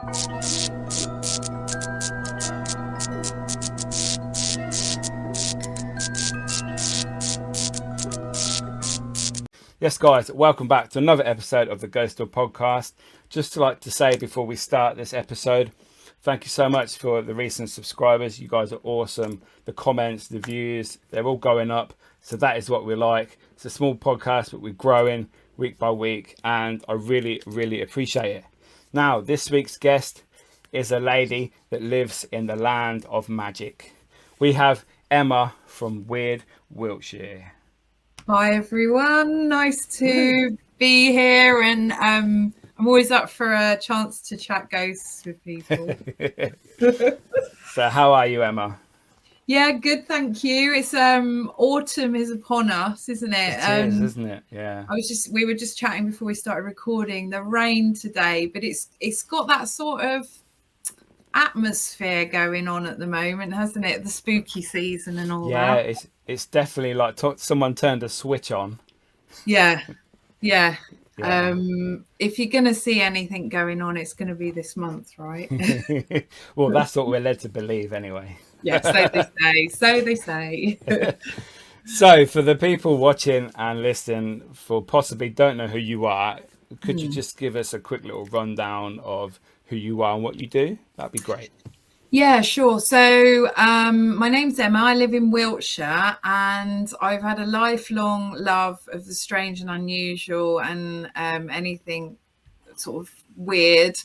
Yes, guys, welcome back to another episode of the Ghostoul Podcast. Just to like to say before we start this episode, thank you so much for the recent subscribers. You guys are awesome. The comments, the views, they're all going up. So that is what we like. It's a small podcast, but we're growing week by week, and I really, really appreciate it. Now, this week's guest is a lady that lives in the land of magic. We have Emma from weird Wiltshire. Hi everyone, nice to be here, and I'm always up for a chance to chat ghosts with people. So how are you, Emma? Yeah, good, thank you. It's autumn is upon us, isn't it? It is, isn't it? Yeah. We were just chatting before we started recording. The rain today, but it's got that sort of atmosphere going on at the moment, hasn't it? The spooky season and all that. Yeah, it's definitely like someone turned a switch on. Yeah. If you're going to see anything going on, it's going to be this month, right? Well, that's what we're led to believe anyway. Yeah, so they say. So for the people watching and listening for possibly don't know who you are, could you just give us a quick little rundown of who you are and what you do? That'd be great. Yeah, sure. So my name's Emma. I live in Wiltshire, and I've had a lifelong love of the strange and unusual and anything sort of weird.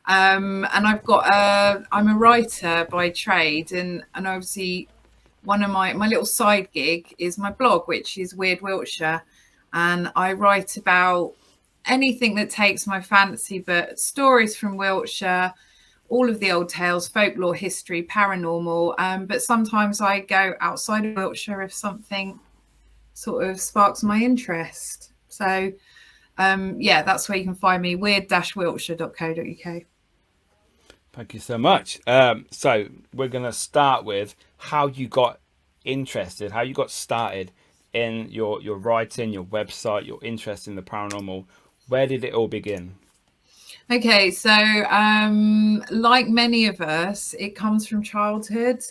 And I'm a writer by trade, and obviously one of my little side gig is my blog, which is Weird Wiltshire, and I write about anything that takes my fancy, but stories from Wiltshire, all of the old tales, folklore, history, paranormal, but sometimes I go outside of Wiltshire if something sort of sparks my interest. So that's where you can find me, weird-wiltshire.co.uk. Thank you so much. So we're going to start with how you got interested, how you got started in your writing, your website, your interest in the paranormal. Where did it all begin? Okay, so like many of us, it comes from childhood.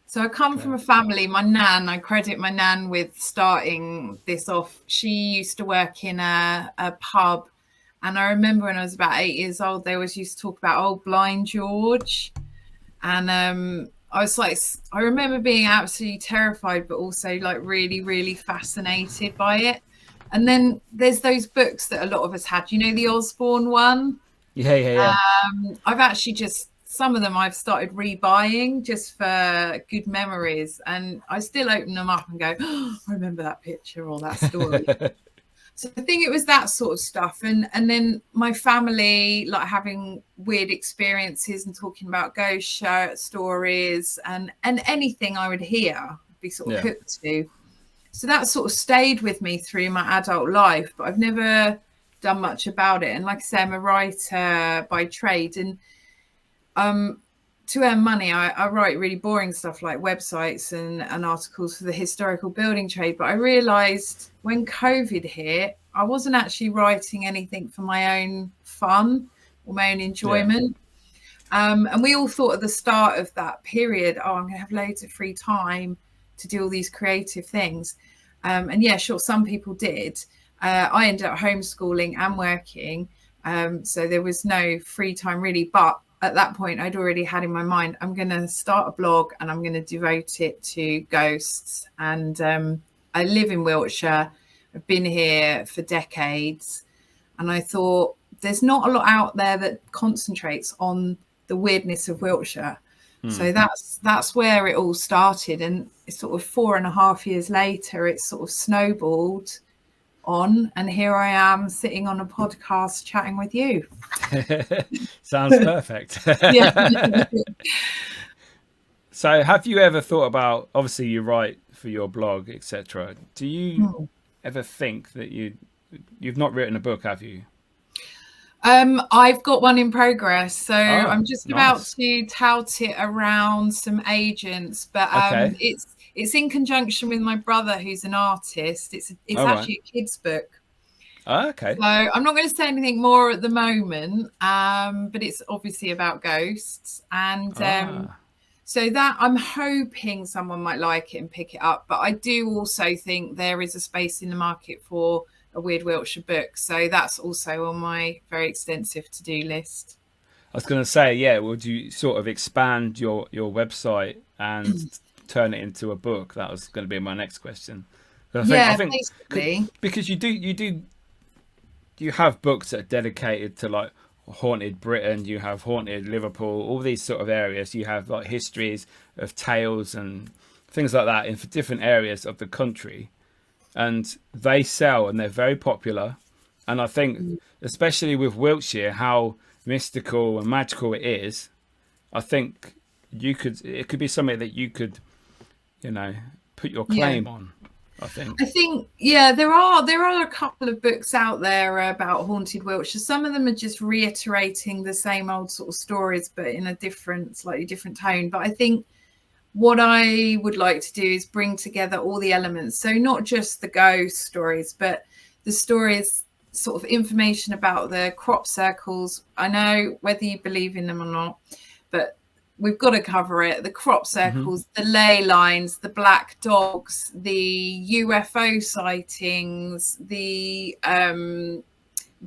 So I come from a family, I credit my nan with starting this off. She used to work in a pub. And I remember when I was about 8 years old, they always used to talk about old Blind George. And I remember being absolutely terrified, but also like really, really fascinated by it. And then there's those books that a lot of us had, the Osborne one. Yeah. I've actually some of them I've started rebuying just for good memories. And I still open them up and go, oh, I remember that picture or that story. So I think it was that sort of stuff. And then my family, like having weird experiences and talking about ghost stories and anything I would hear, I'd be sort of hooked to. So that sort of stayed with me through my adult life, but I've never done much about it. And like I say, I'm a writer by trade. And to earn money, I write really boring stuff like websites and articles for the historical building trade. But I realised when COVID hit, I wasn't actually writing anything for my own fun or my own enjoyment. Yeah. And we all thought at the start of that period, I'm going to have loads of free time to do all these creative things. And yeah, sure, some people did. I ended up homeschooling and working. So there was no free time really. But at that point, I'd already had in my mind, I'm going to start a blog and I'm going to devote it to ghosts. And I live in Wiltshire. I've been here for decades. And I thought there's not a lot out there that concentrates on the weirdness of Wiltshire. So that's where it all started. And it's sort of 4.5 years later, it's sort of snowballed on. And here I am sitting on a podcast chatting with you. Sounds perfect. Yeah. So have you ever thought about, obviously you write for your blog, etc. Do you ever think that you've not written a book, have you? I've got one in progress, so I'm just about nice. to tout it around some agents, but it's in conjunction with my brother, who's an artist. It's actually a kid's book. Oh, okay. So I'm not going to say anything more at the moment, but it's obviously about ghosts. And so that I'm hoping someone might like it and pick it up. But I do also think there is a space in the market for a Weird Wiltshire book. So that's also on my very extensive to-do list. I was going to say, yeah, would you sort of expand your website and turn it into a book? That was going to be my next question. I think basically. because you have books that are dedicated to like haunted Britain, you have haunted Liverpool, all these sort of areas. You have like histories of tales and things like that in different areas of the country, and they sell and they're very popular. And I think, especially with Wiltshire, how mystical and magical it is, I think it could be something that you could, put your claim on. I think, yeah, there are a couple of books out there about haunted Wiltshire. Some of them are just reiterating the same old sort of stories, but in a slightly different tone. But I think what I would like to do is bring together all the elements. So not just the ghost stories, but the stories, sort of information about the crop circles. I know whether you believe in them or not, but we've got to cover it. The crop circles, the ley lines, the black dogs, the UFO sightings, the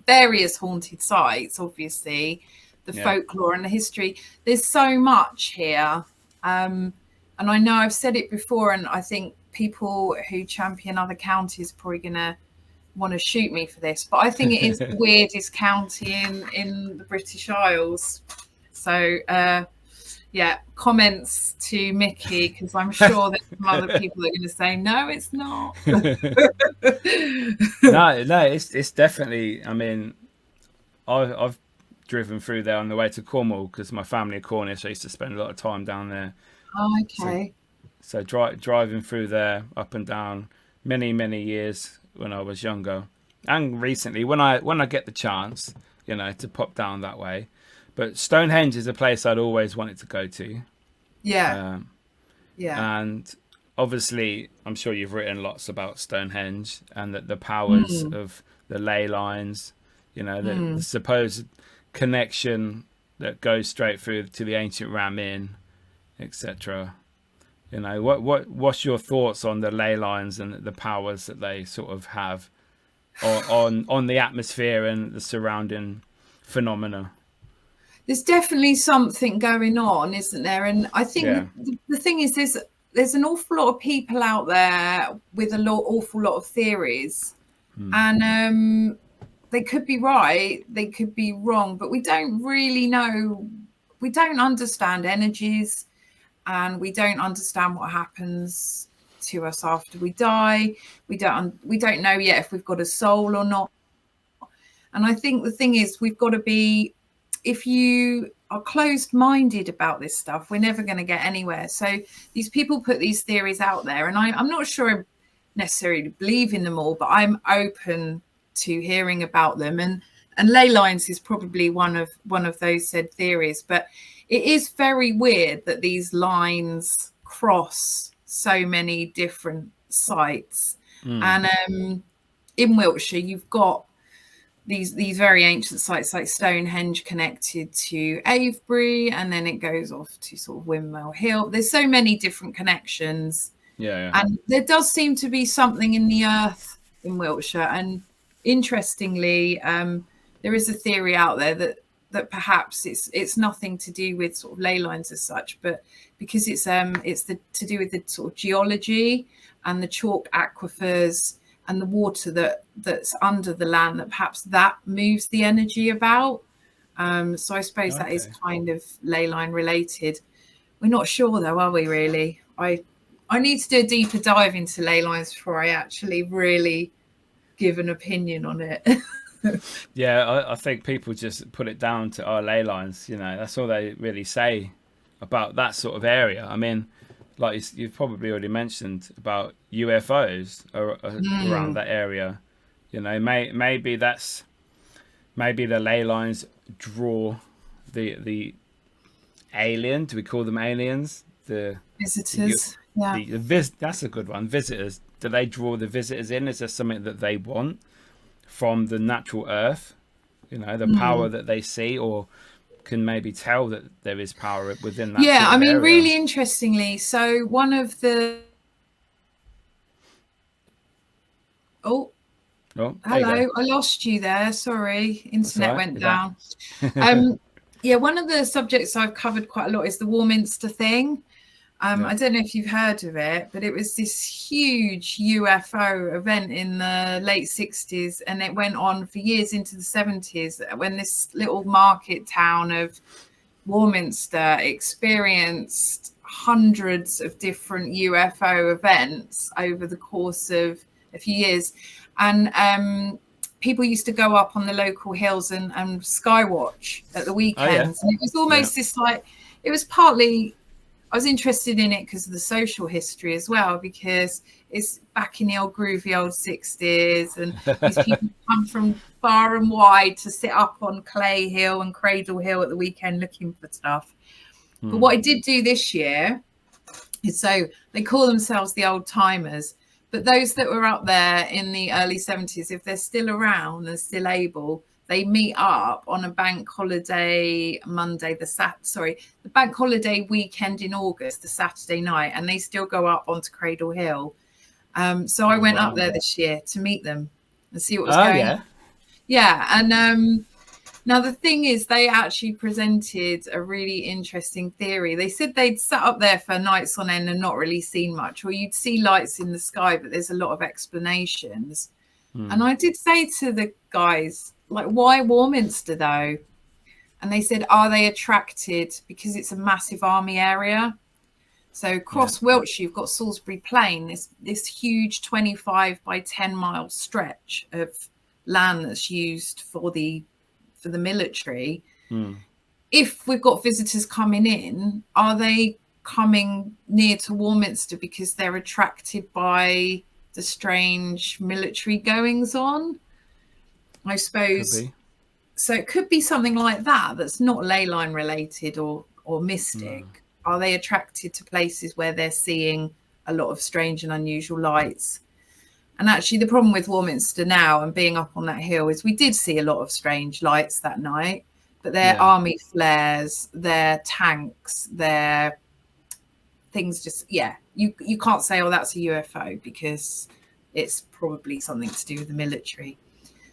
various haunted sites, obviously, the folklore and the history. There's so much here. And I know I've said it before, and I think people who champion other counties are probably going to want to shoot me for this, but I think it is the weirdest county in the British Isles. So, comments to Mickey, because I'm sure that some other people are going to say, no, it's not. no, it's definitely. I mean, I've driven through there on the way to Cornwall because my family are Cornish. I used to spend a lot of time down there. Oh, okay. So driving through there up and down many years when I was younger, and recently when I get the chance, to pop down that way. But Stonehenge is a place I'd always wanted to go to. Yeah. And obviously, I'm sure you've written lots about Stonehenge and the powers of the ley lines, the supposed connection that goes straight through to the ancient Ram Inn, etc. What's your thoughts on the ley lines and the powers that they sort of have on the atmosphere and the surrounding phenomena? There's definitely something going on, isn't there? And I think the thing is, there's an awful lot of people out there with awful lot of theories, and they could be right, they could be wrong, but we don't really know. We don't understand energies, and we don't understand what happens to us after we die. We don't know yet if we've got a soul or not. And I think the thing is, we've got to be, if you are closed-minded about this stuff, we're never going to get anywhere. So these people put these theories out there, and I'm not sure I necessarily believe in them all, but I'm open to hearing about them. And ley lines is probably one of those said theories. But it is very weird that these lines cross so many different sites. And in Wiltshire, you've got these very ancient sites like Stonehenge connected to Avebury, and then it goes off to sort of Windmill Hill. There's so many different connections. And there does seem to be something in the earth in Wiltshire. And interestingly, there is a theory out there that perhaps it's nothing to do with sort of ley lines as such, but because it's to do with the sort of geology and the chalk aquifers and the water that's under the land, that perhaps that moves the energy about. So I suppose that is kind of ley line related. We're not sure though, are we really? I need to do a deeper dive into ley lines before I actually really give an opinion on it. I think people just put it down to our ley lines. That's all they really say about that sort of area. I mean, like you've probably already mentioned about UFOs around that area. Maybe the ley lines draw the alien. Do we call them aliens? The visitors. That's a good one. Visitors. Do they draw the visitors in? Is there something that they want from the natural earth, you know, the power that they see, or can maybe tell that there is power within that sort of I mean, area. really interestingly, so one of the hello, I lost you there, sorry, internet went down. One of the subjects I've covered quite a lot is the Warminster thing. I don't know if you've heard of it, but it was this huge UFO event in the late 60s, and it went on for years into the 70s, when this little market town of Warminster experienced hundreds of different UFO events over the course of a few years. And people used to go up on the local hills and skywatch at the weekends. And it was almost this, like, it was partly, I was interested in it because of the social history as well, because it's back in the old groovy old 60s, and these people come from far and wide to sit up on Clay Hill and Cradle Hill at the weekend looking for stuff. But what I did do this year is, so they call themselves the old timers, but those that were up there in the early 70s, if they're still around and still able, they meet up on a bank holiday Monday, the bank holiday weekend in August, the Saturday night, and they still go up onto Cradle Hill. So I went up there this year to meet them and see what was going on. Yeah, and now the thing is, they actually presented a really interesting theory. They said they'd sat up there for nights on end and not really seen much, or you'd see lights in the sky, but there's a lot of explanations. And I did say to the guys, like, why Warminster though? And they said, are they attracted because it's a massive army area? So across Wiltshire, you've got Salisbury Plain, this huge 25 by 10 mile stretch of land that's used for the military. If we've got visitors coming in, are they coming near to Warminster because they're attracted by the strange military goings on? I suppose. So it could be something like that, that's not ley line related or mystic. Are they attracted to places where they're seeing a lot of strange and unusual lights? And actually the problem with Warminster now and being up on that hill is we did see a lot of strange lights that night, but they're army flares, they're tanks, they're things just, you can't say, oh, that's a UFO, because it's probably something to do with the military.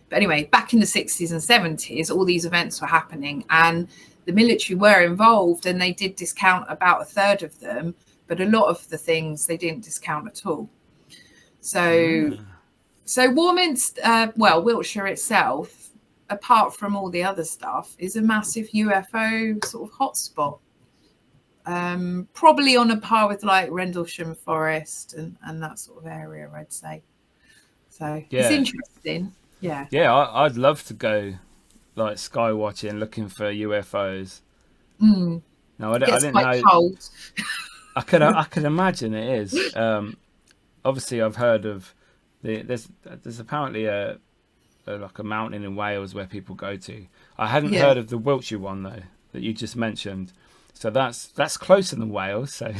But anyway, back in the 60s and 70s, all these events were happening and the military were involved, and they did discount about a third of them, but a lot of the things they didn't discount at all. So Warminster, Wiltshire itself, apart from all the other stuff, is a massive UFO sort of hotspot. Probably on a par with like Rendlesham Forest and that sort of area, I'd say. So it's interesting. Yeah, I'd love to go like sky watching, looking for UFOs. No, I didn't know. Cold. I could imagine it is. Obviously, I've heard of there's apparently a mountain in Wales where people go to. I hadn't heard of the Wiltshire one though that you just mentioned. So that's closer than Wales. So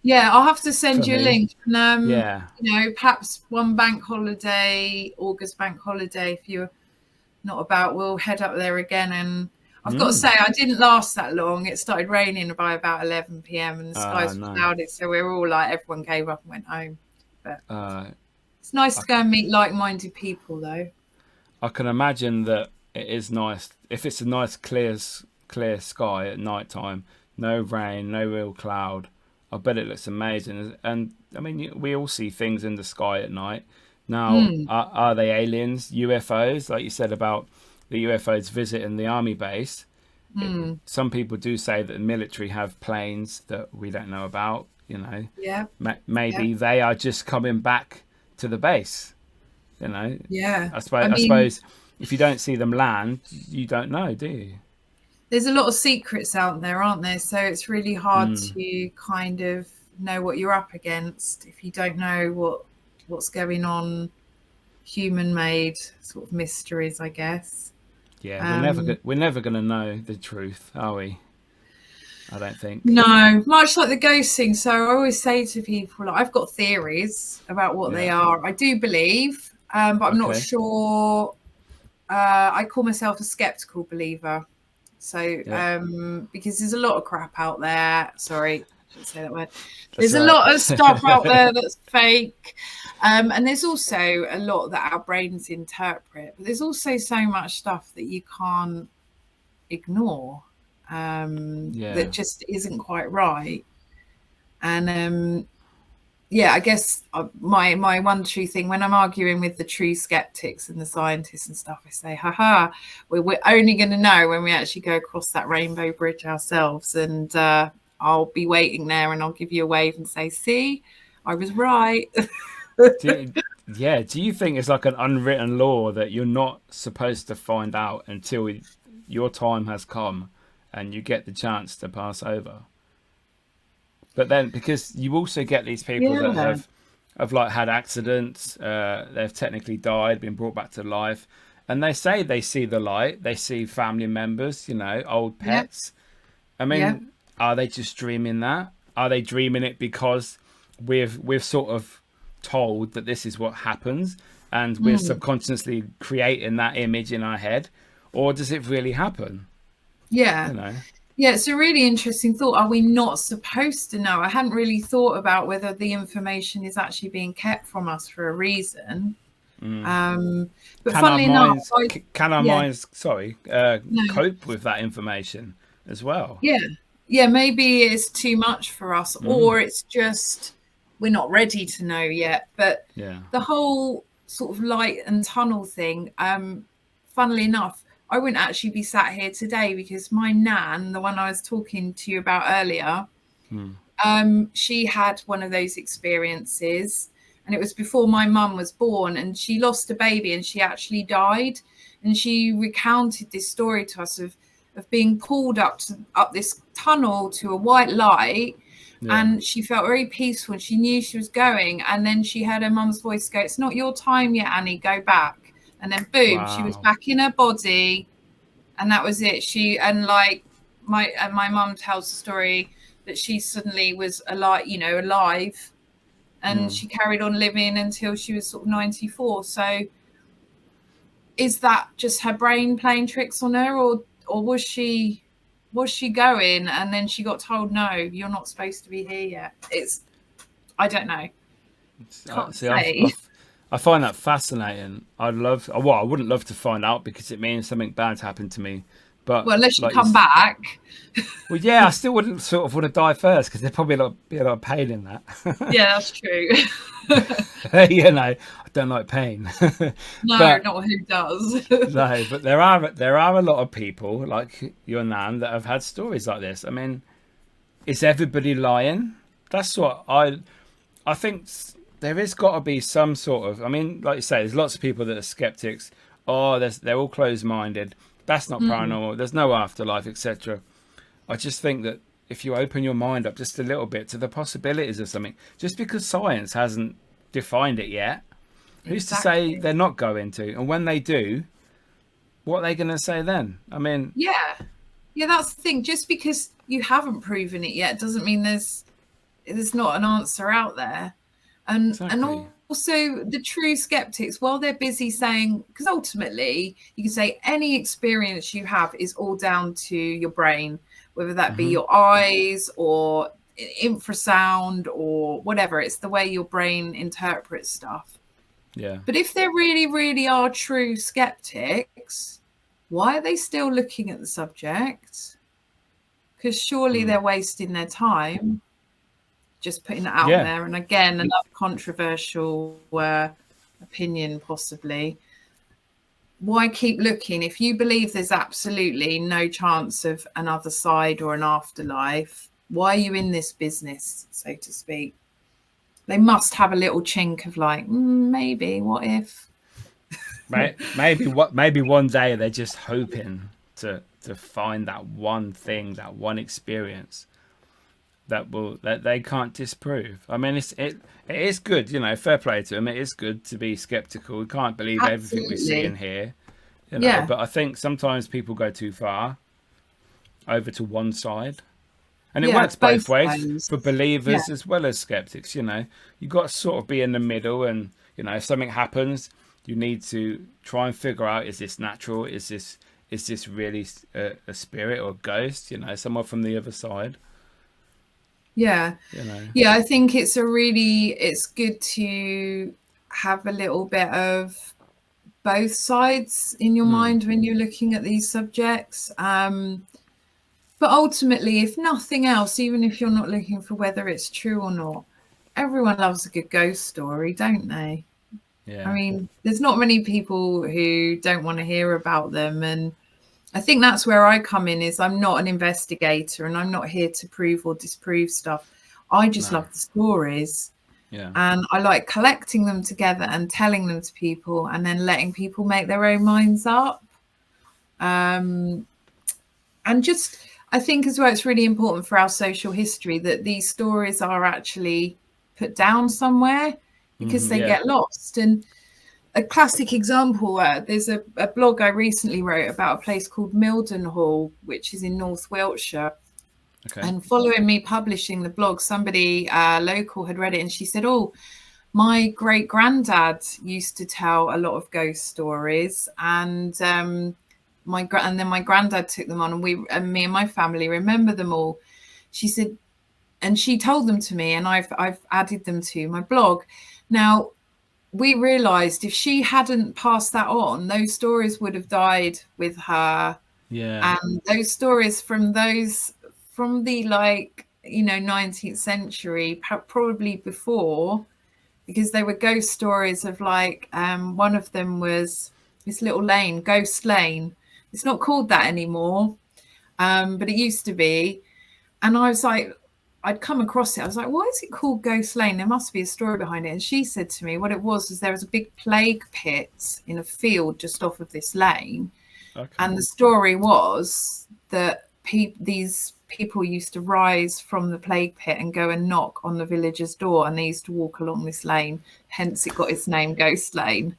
yeah, I'll have to send you a link. And, yeah, you know, perhaps one bank holiday, August bank holiday, if you're not about, we'll head up there again. And I've got to say, I didn't last that long. It started raining by about 11 p.m. and the skies were clouded, so we were all like, everyone gave up and went home. But it's nice to go and meet like-minded people, though. I can imagine that it is nice if it's a nice clear sky at night time, no rain, no real cloud. I bet it looks amazing. And I mean, we all see things in the sky at night. Now, are they aliens, UFOs, like you said about the UFOs visiting the army base? Some people do say that the military have planes that we don't know about. You know, maybe they are just coming back to the base. You know, I suppose if you don't see them land, you don't know, do you? There's a lot of secrets out there, aren't there? So it's really hard to kind of know what you're up against if you don't know what's going on. Human-made sort of mysteries, I guess. Yeah, we're never going to know the truth, are we? I don't think. No, much like the ghost thing. So I always say to people, like, I've got theories about what they are. I do believe but I'm not Okay. sure. I call myself a skeptical believer. So, Yeah. because there's a lot of crap out there. Sorry, I shouldn't say that word. That's There's a right. lot of stuff out there that's fake. And there's also a lot that our brains interpret. But there's also so much stuff that you can't ignore, that just isn't quite right. And yeah, I guess my one true thing when I'm arguing with the true skeptics and the scientists and stuff, I say, haha, we're only going to know when we actually go across that rainbow bridge ourselves. And I'll be waiting there and I'll give you a wave and say, see, I was right. do you think it's like an unwritten law that you're not supposed to find out until your time has come and you get the chance to pass over? But then, because you also get these people that Yeah. have like had accidents, they've technically died, been brought back to life, and they say they see the light, they see family members, old Yeah. pets. I mean, Yeah. are they just dreaming that? Are they dreaming it because we've sort of told that this is what happens, and we're subconsciously creating that image in our head, or does it really happen? Yeah. Yeah, it's a really interesting thought. Are we not supposed to know? I hadn't really thought about whether the information is actually being kept from us for a reason. But funnily enough, Can our minds, no. cope with that information as well? Yeah, maybe it's too much for us, or it's just we're not ready to know yet. But the whole sort of light and tunnel thing, funnily enough, I wouldn't actually be sat here today because my nan, the one I was talking to you about earlier, she had one of those experiences, and it was before my mum was born, and she lost a baby and she actually died. And she recounted this story to us of being pulled up this tunnel to a white light, and she felt very peaceful and she knew she was going. And then she heard her mum's voice go, "It's not your time yet, Annie, go back." And then boom, she was back in her body, and that was it. My mum tells the story that she suddenly was alive, and she carried on living until she was sort of 94. So is that just her brain playing tricks on her, or was she going and then she got told, no, you're not supposed to be here yet? I don't know. Can't say. I find that fascinating. I wouldn't love to find out because it means something bad's happened to me. But unless you come back. Well, yeah, I still wouldn't sort of want to die first because there'd probably be a lot of pain in that. Yeah, that's true. I don't like pain. No, not who does. No, but there are a lot of people like your nan that have had stories like this. I mean, is everybody lying? That's what I think. There has got to be some sort of. I mean, like you say, there's lots of people that are skeptics. Oh, they're all closed-minded. That's not paranormal. There's no afterlife, etc. I just think that if you open your mind up just a little bit to the possibilities of something, just because science hasn't defined it yet, who's to say they're not going to? And when they do, what are they going to say then? I mean, yeah, that's the thing. Just because you haven't proven it yet doesn't mean there's not an answer out there. And also the true skeptics, while they're busy saying, because ultimately you can say any experience you have is all down to your brain, whether that be your eyes or infrasound or whatever. It's the way your brain interprets stuff. Yeah. But if there really, really are true skeptics, why are they still looking at the subject? Because surely they're wasting their time just putting it out there. And again, another controversial opinion possibly. Why keep looking? If you believe there's absolutely no chance of another side or an afterlife, why are you in this business, so to speak? They must have a little chink of like, maybe, what if? Maybe one day they're just hoping to find that one thing, that one experience that they can't disprove. I mean, it is good, fair play to them. It is good to be skeptical. We can't believe everything we see and hear, but I think sometimes people go too far over to one side, and it works both ways for believers as well as skeptics. You've got to sort of be in the middle, and if something happens, you need to try and figure out, is this natural? Is this really a spirit or a ghost? You know, someone from the other side. Yeah. You know. Yeah, I think it's good to have a little bit of both sides in your mind when you're looking at these subjects. But ultimately, if nothing else, even if you're not looking for whether it's true or not, everyone loves a good ghost story, don't they? Yeah. I mean, there's not many people who don't want to hear about them. And I think that's where I come in, is I'm not an investigator and I'm not here to prove or disprove stuff. I just love the stories. Yeah. And I like collecting them together and telling them to people and then letting people make their own minds up. And just, I think as well, it's really important for our social history that these stories are actually put down somewhere, because they get lost. And a classic example, there's a blog I recently wrote about a place called Mildenhall, which is in North Wiltshire. Okay. And following me publishing the blog, somebody local had read it, and she said, "Oh, my great granddad used to tell a lot of ghost stories, and my granddad took them on, and me and my family remember them all." She said, and she told them to me, and I've added them to my blog. Now, we realized if she hadn't passed that on, those stories would have died with her. Yeah. And those stories from the 19th century, probably before, because they were ghost stories of one of them was this little lane, Ghost Lane. It's not called that anymore, but it used to be. And I was like, I'd come across it. I was like, why is it called Ghost Lane? There must be a story behind it. And she said to me what it was there was a big plague pit in a field just off of this lane. Okay. And the story was that these people used to rise from the plague pit and go and knock on the villager's door, and they used to walk along this lane. Hence it got its name, Ghost Lane.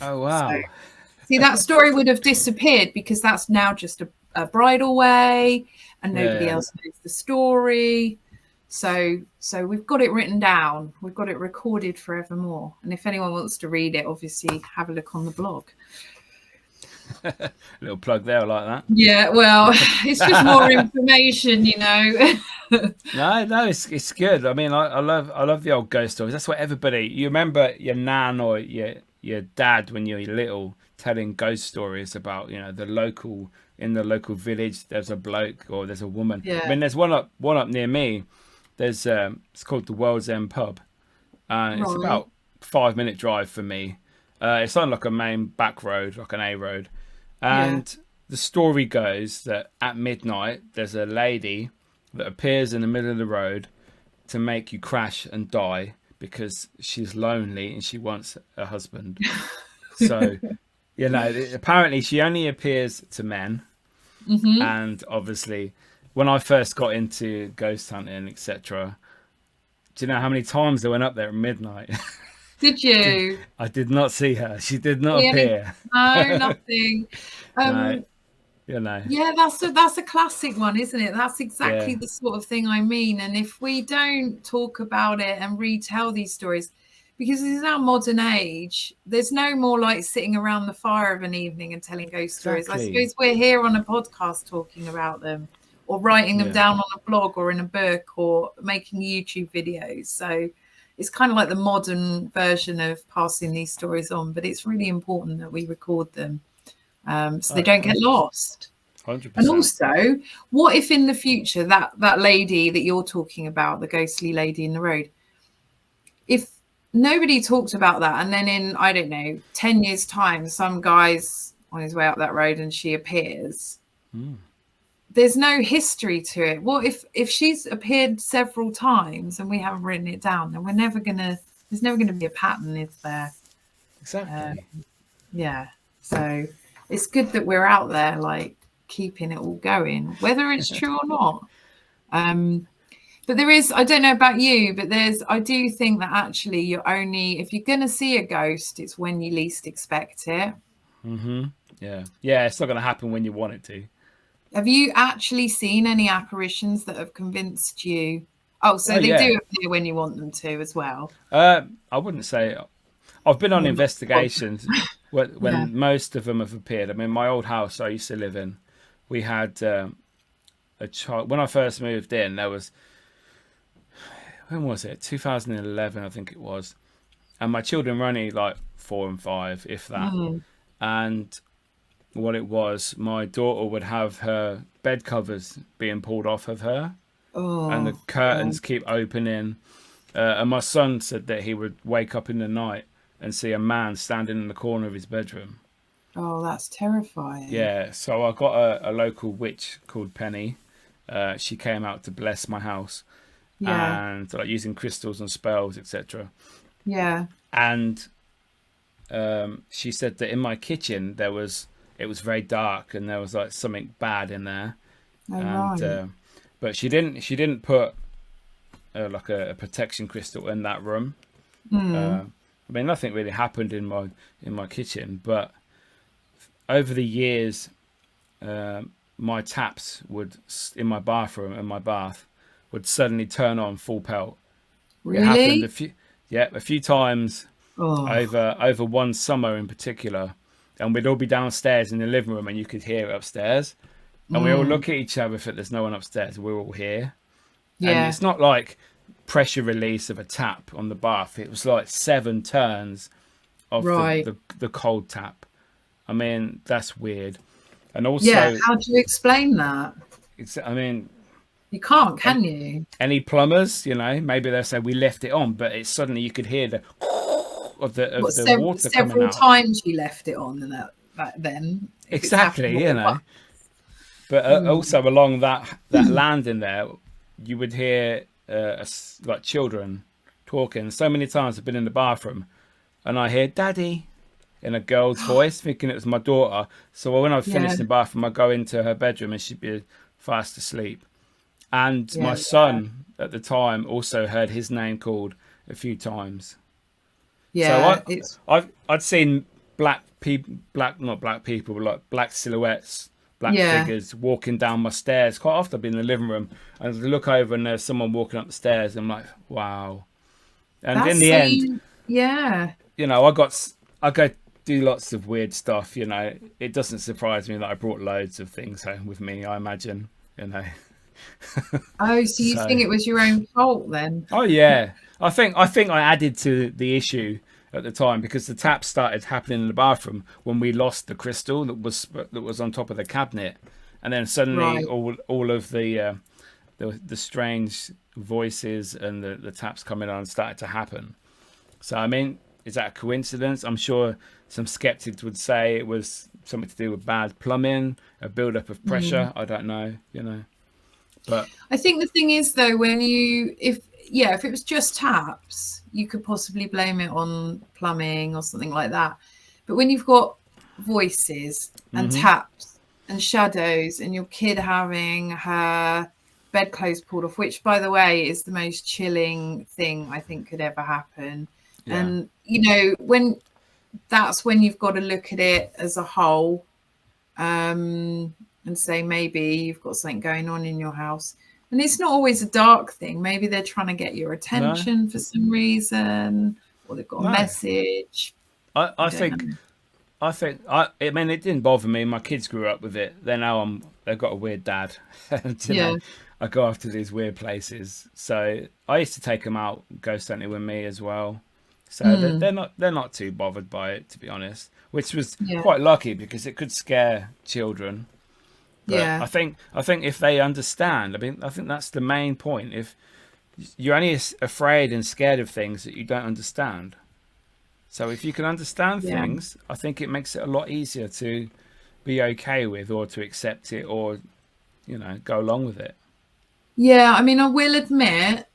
Oh, wow. So, see, that story would have disappeared because that's now just a bridal way and nobody else knows the story. So we've got it written down. We've got it recorded forevermore. And if anyone wants to read it, obviously have a look on the blog. Little plug there, I like that. Yeah, well, it's just more information, you know. No, it's good. I mean, I love the old ghost stories. That's what everybody. You remember your nan or your dad when you were little telling ghost stories about, you know, in the local village. There's a bloke or there's a woman. Yeah. I mean, there's one up near me. There's it's called the World's End Pub. It's about 5-minute drive for me. It's on like a main back road, like an A road. And the story goes that at midnight, there's a lady that appears in the middle of the road to make you crash and die because she's lonely and she wants a husband. So, you know, apparently she only appears to men. Mm-hmm. And obviously, when I first got into ghost hunting, etc., do you know how many times I went up there at midnight? Did you? I did not see her. She did not appear. No, nothing. No, you know. Yeah, that's a classic one, isn't it? That's exactly the sort of thing I mean. And if we don't talk about it and retell these stories, because in our modern age, there's no more like sitting around the fire of an evening and telling ghost stories. I suppose we're here on a podcast talking about them, or writing them down on a blog or in a book, or making YouTube videos. So it's kind of like the modern version of passing these stories on, but it's really important that we record them so they don't get lost. 100%. And also, what if in the future that lady that you're talking about, the ghostly lady in the road, if nobody talked about that, and then in, I don't know, 10 years' time, some guy's on his way up that road and she appears. There's no history to it. What if she's appeared several times and we haven't written it down? Then there's never gonna be a pattern, is there? Exactly. Yeah. So it's good that we're out there, like keeping it all going, whether it's true or not. But there is, I don't know about you, but I do think that actually if you're gonna see a ghost, it's when you least expect it. Mm-hmm. Yeah. It's not gonna happen when you want it to. Have you actually seen any apparitions that have convinced you? Oh, so they do appear when you want them to as well. I wouldn't say. I've been on Or not. investigations Yeah. when most of them have appeared. I mean, my old house I used to live in, we had a child. When I first moved in, there was, when was it? 2011, I think it was. And my children were only like 4 and 5, if that. Mm. And what it was, my daughter would have her bed covers being pulled off of her, and the Oh, curtains keep opening. And my son said that he would wake up in the night and see a man standing in the corner of his bedroom. oh, that's terrifying. Yeah, so I got a local witch called Penny. She came out to bless my house, Yeah. and like using crystals and spells, etc. Yeah. And she said that in my kitchen it was very dark and there was like something bad in there. Oh, And right. but she didn't put like a protection crystal in that room. Mm. I mean, nothing really happened in my kitchen, but over the years, my taps would in my bathroom and my bath would suddenly turn on full pelt. It happened Really? a few times Oh. over one summer in particular, and we'd all be downstairs in the living room and you could hear it upstairs, and we all Mm. look at each other if there's no one upstairs. We're all here, and Yeah. it's not like pressure release of a tap on the bath. It was like 7 turns of Right. the cold tap. I mean, that's weird. And Yeah. also, How do you explain that? I mean, You can't, and can you? any plumbers, maybe they'll say we left it on, but it's suddenly you could hear the What, of the water coming several out. times you left it on, and that then, if it's happened Exactly, more than once. But Mm. also along that landing there, you would hear like children talking. So many times I've been in the bathroom, and I hear "Daddy" in a girl's voice, thinking it was my daughter. So when I Yeah. finished in the bathroom, I go into her bedroom, and she'd be fast asleep. And my Yeah. son at the time also heard his name called a few times. So Yeah. It's I'd seen black people, not black people, but like black silhouettes, black yeah. figures walking down my stairs. Quite often I'd be in the living room and I'd look over and there's someone walking up the stairs. And I'm like, wow. And in That's the so. end, Yeah. I go do lots of weird stuff. It doesn't surprise me that I brought loads of things home with me. I imagine, you know. Oh, so you So, think it was your own fault then? oh yeah, I think I added to the issue at the time because the taps started happening in the bathroom when we lost the crystal that was on top of the cabinet, and then suddenly Right. all of the strange voices and the taps coming on started to happen. So I mean, is that a coincidence? I'm sure some skeptics would say it was something to do with bad plumbing, a build-up of Mm. pressure. I don't know, but I think the thing is though, if it was just taps, you could possibly blame it on plumbing or something like that. But when you've got voices and hmm taps and shadows and your kid having her bedclothes pulled off, which by the way is the most chilling thing I think could ever happen. yeah, And that's when you've got to look at it as a whole, and say maybe you've got something going on in your house. And it's not always a dark thing. Maybe they're trying to get your no, attention for some reason, or they've got a no. message. I, I I don't think know. I mean it didn't bother me. My kids grew up with it. They've got a weird dad, and Yeah. I go off to these weird places. So I used to take them out ghost hunting with me as well. So Mm, they're not too bothered by it, to be honest. Which was yeah. quite lucky because it could scare children. But Yeah. I think if they understand, I mean I think that's the main point. If you're only afraid and scared of things that you don't understand. So if you can understand Yeah. things, I think it makes it a lot easier to be okay with or to accept it or, go along with it. Yeah. I mean, I will admit,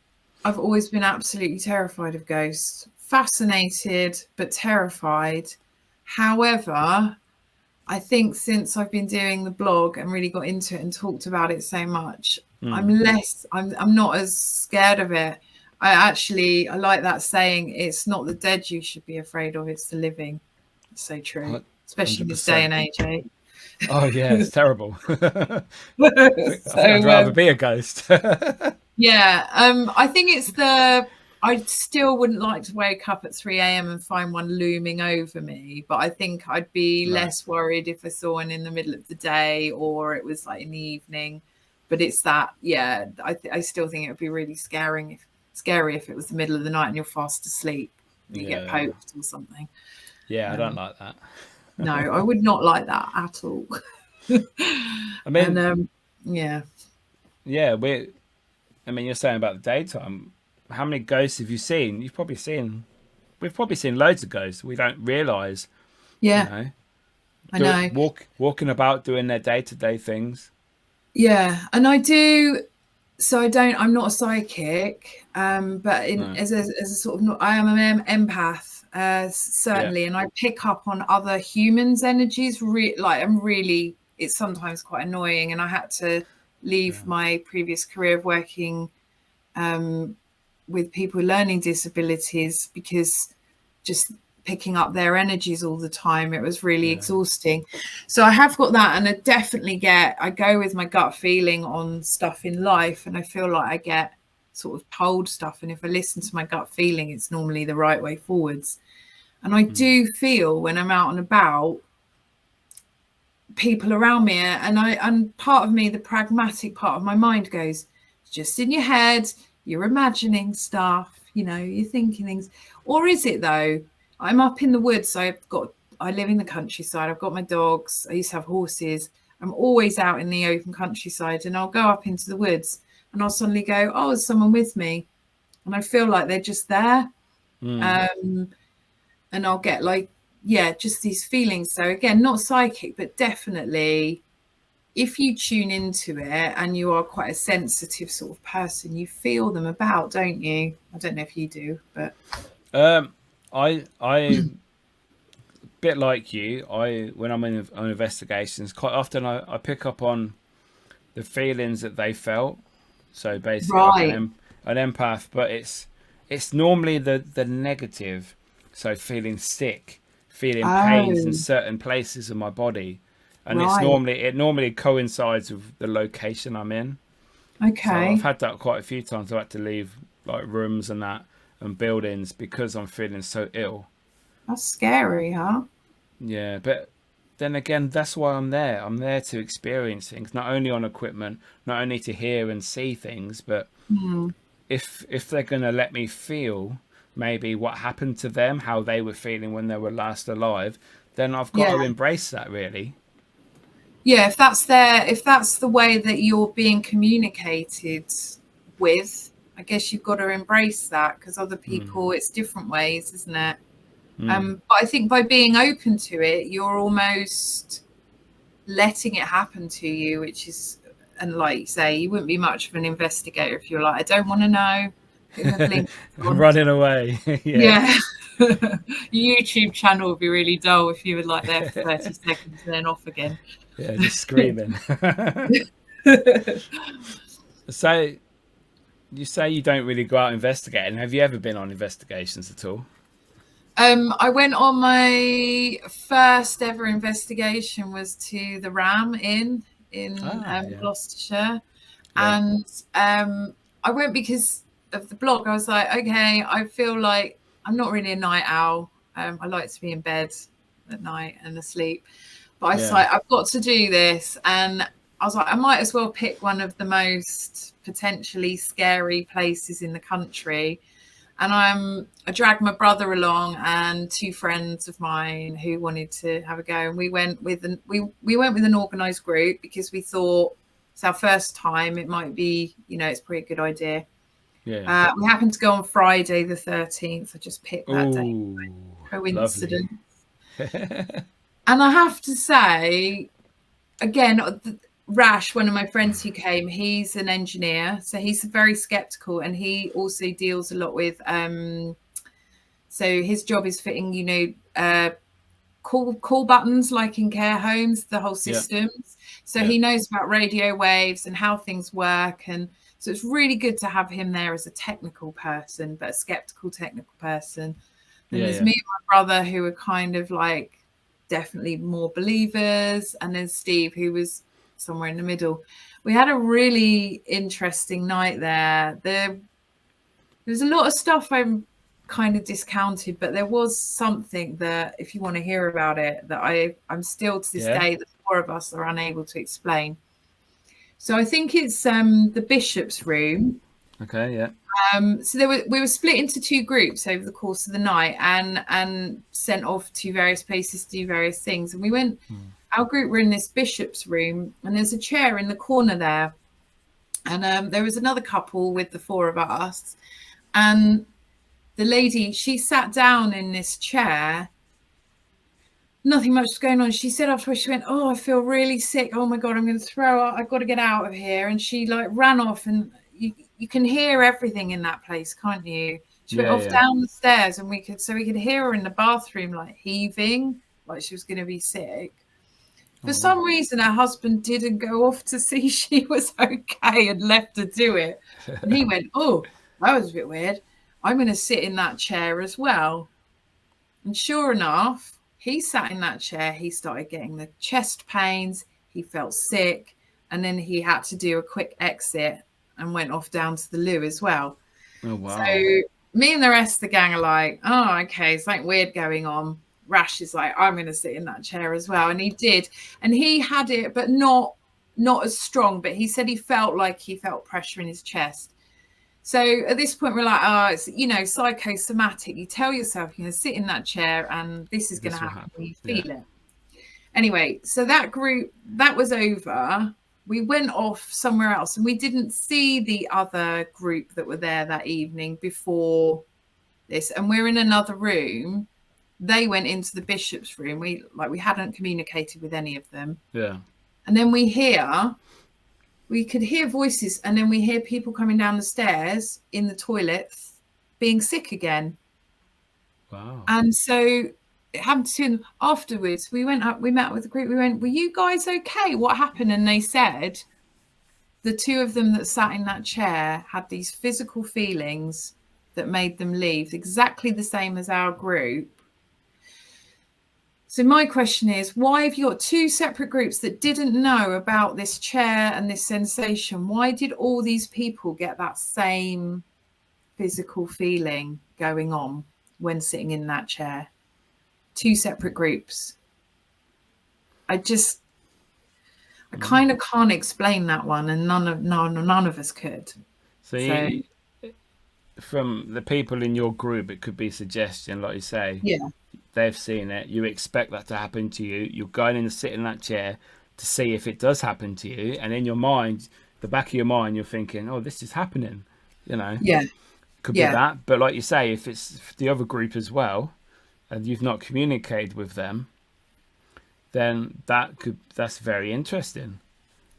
I've always been absolutely terrified of ghosts. Fascinated, but terrified. However, I think since I've been doing the blog and really got into it and talked about it so much, Mm. I'm not as scared of it. I like that saying, it's not the dead you should be afraid of, it's the living. It's so true, especially in this day 100%. and age, eh? Oh, yeah, it's terrible. I think So I'd rather be a ghost. yeah, I think it's I still wouldn't like to wake up at 3 a.m. and find one looming over me, but I think I'd be less worried if I saw one in the middle of the day or it was like in the evening. But it's that, yeah, I still think it would be really scary if it was the middle of the night and you're fast asleep, that you get poked or something. Yeah, I don't like that. No, I would not like that at all. I mean, and, yeah. Yeah, you're saying about the daytime. How many ghosts have you seen? We've probably seen loads of ghosts. We don't realise. Yeah, I know. Walking about doing their day-to-day things. Yeah, and I do. So I'm not a psychic, but as a sort of, I am an empath, certainly, and I pick up on other humans' energies. It's sometimes quite annoying, and I had to leave my previous career of working with people with learning disabilities because just picking up their energies all the time, it was really exhausting. So I have got that, and I go with my gut feeling on stuff in life, and I feel like I get sort of told stuff, and if I listen to my gut feeling, it's normally the right way forwards. And I do feel when I'm out and about, people around me, and part of me, the pragmatic part of my mind goes, it's just in your head, you're imagining stuff, you're thinking things. Or is it though? I'm up in the woods. I live in the countryside. I've got my dogs. I used to have horses. I'm always out in the open countryside, and I'll go up into the woods and I'll suddenly go, oh, there's someone with me. And I feel like they're just there. And I'll get just these feelings. So again, not psychic, but definitely if you tune into it and you are quite a sensitive sort of person, you feel them about, don't you? I don't know if you do, but I bit like you. When I'm on investigations, quite often I pick up on the feelings that they felt. So basically, like an empath, but it's normally the negative. So feeling sick, feeling pains in certain places of my body, and it normally coincides with the location I'm in. Okay. So I've had that quite a few times. I've had to leave like rooms and that and buildings because I'm feeling so ill. That's scary, huh? Yeah, but then again, that's why I'm there. I'm there to experience things, not only on equipment, not only to hear and see things, but if they're going to let me feel maybe what happened to them, how they were feeling when they were last alive, then I've got to embrace that, really. Yeah, if that's the way that you're being communicated with, I guess you've got to embrace that, because other people, it's different ways, isn't it? But I think by being open to it, you're almost letting it happen to you, which is, and like you say, you wouldn't be much of an investigator if you're like, I don't want to know. I'm running away. Yeah. Your YouTube channel would be really dull if you were like there for 30 seconds and then off again. Yeah, just screaming. So you say you don't really go out investigating. Have you ever been on investigations at all? I went on my first ever investigation was to the Ram in Gloucestershire. And I went because of the blog. I was like, okay, I feel like I'm not really a night owl. I like to be in bed at night and asleep. But I was like, I've got to do this. And I was like, I might as well pick one of the most potentially scary places in the country. And I dragged my brother along and two friends of mine who wanted to have a go. And we went with an organised group because we thought it's our first time. It might be, it's probably a good idea. Yeah. We happened to go on Friday the 13th. I just picked that day. Coincidence. And I have to say, again, Rash, one of my friends who came, he's an engineer, so he's very skeptical, and he also deals a lot with so his job is fitting call buttons like in care homes, the whole systems. So he knows about radio waves and how things work, and so it's really good to have him there as a technical person, but a skeptical technical person. And there's me and my brother who are kind of like definitely more believers, and then Steve, who was somewhere in the middle. We had a really interesting night there. There's a lot of stuff I'm kind of discounted, but there was something that, if you want to hear about it, that I'm still to this day, the four of us are unable to explain. So I think it's the bishop's room. Okay, yeah. So we were split into two groups over the course of the night and sent off to various places to do various things. And we went, our group were in this bishop's room, and there's a chair in the corner there. And there was another couple with the four of us. And the lady, she sat down in this chair. Nothing much was going on. She said afterwards, she went, "Oh, I feel really sick. Oh my God, I'm going to throw up. I've got to get out of here." And she like ran off, and you can hear everything in that place, can't you? She went off down the stairs, and we could hear her in the bathroom, like heaving, like she was going to be sick. For some reason, her husband didn't go off to see she was okay and left her do it. And he went, "Oh, that was a bit weird. I'm going to sit in that chair as well." And sure enough, he sat in that chair. He started getting the chest pains. He felt sick. And then he had to do a quick exit and went off down to the loo as well. Oh, wow. So me and the rest of the gang are like, "Oh, okay, something weird going on." Rash is like, "I'm going to sit in that chair as well." And he did. And he had it, but not as strong. But he said he felt pressure in his chest. So at this point, we're like, "Oh, it's, psychosomatic. You tell yourself you're going to sit in that chair and this is going to happen when you feel it." Anyway, so that group, that was over. We went off somewhere else, and we didn't see the other group that were there that evening before this. And we're in another room. They went into the bishop's room. We hadn't communicated with any of them. Yeah. And then we could hear voices, and then we hear people coming down the stairs in the toilets being sick again. Wow. And so it happened to them. Afterwards, we went up, we met with the group. We went, "Were you guys okay? What happened?" And they said the two of them that sat in that chair had these physical feelings that made them leave, exactly the same as our group. So my question is, why have you got two separate groups that didn't know about this chair and this sensation? Why did all these people get that same physical feeling going on when sitting in that chair? Two separate groups. I kind of can't explain that one, and none of us could. So from the people in your group, it could be suggestion, like you say. Yeah. They've seen it. You expect that to happen to you. You're going in to sit in that chair to see if it does happen to you. And in your mind, the back of your mind, you're thinking, "Oh, this is happening." Yeah. Could be that. But like you say, if it's the other group as well, and you've not communicated with them, then that's very interesting.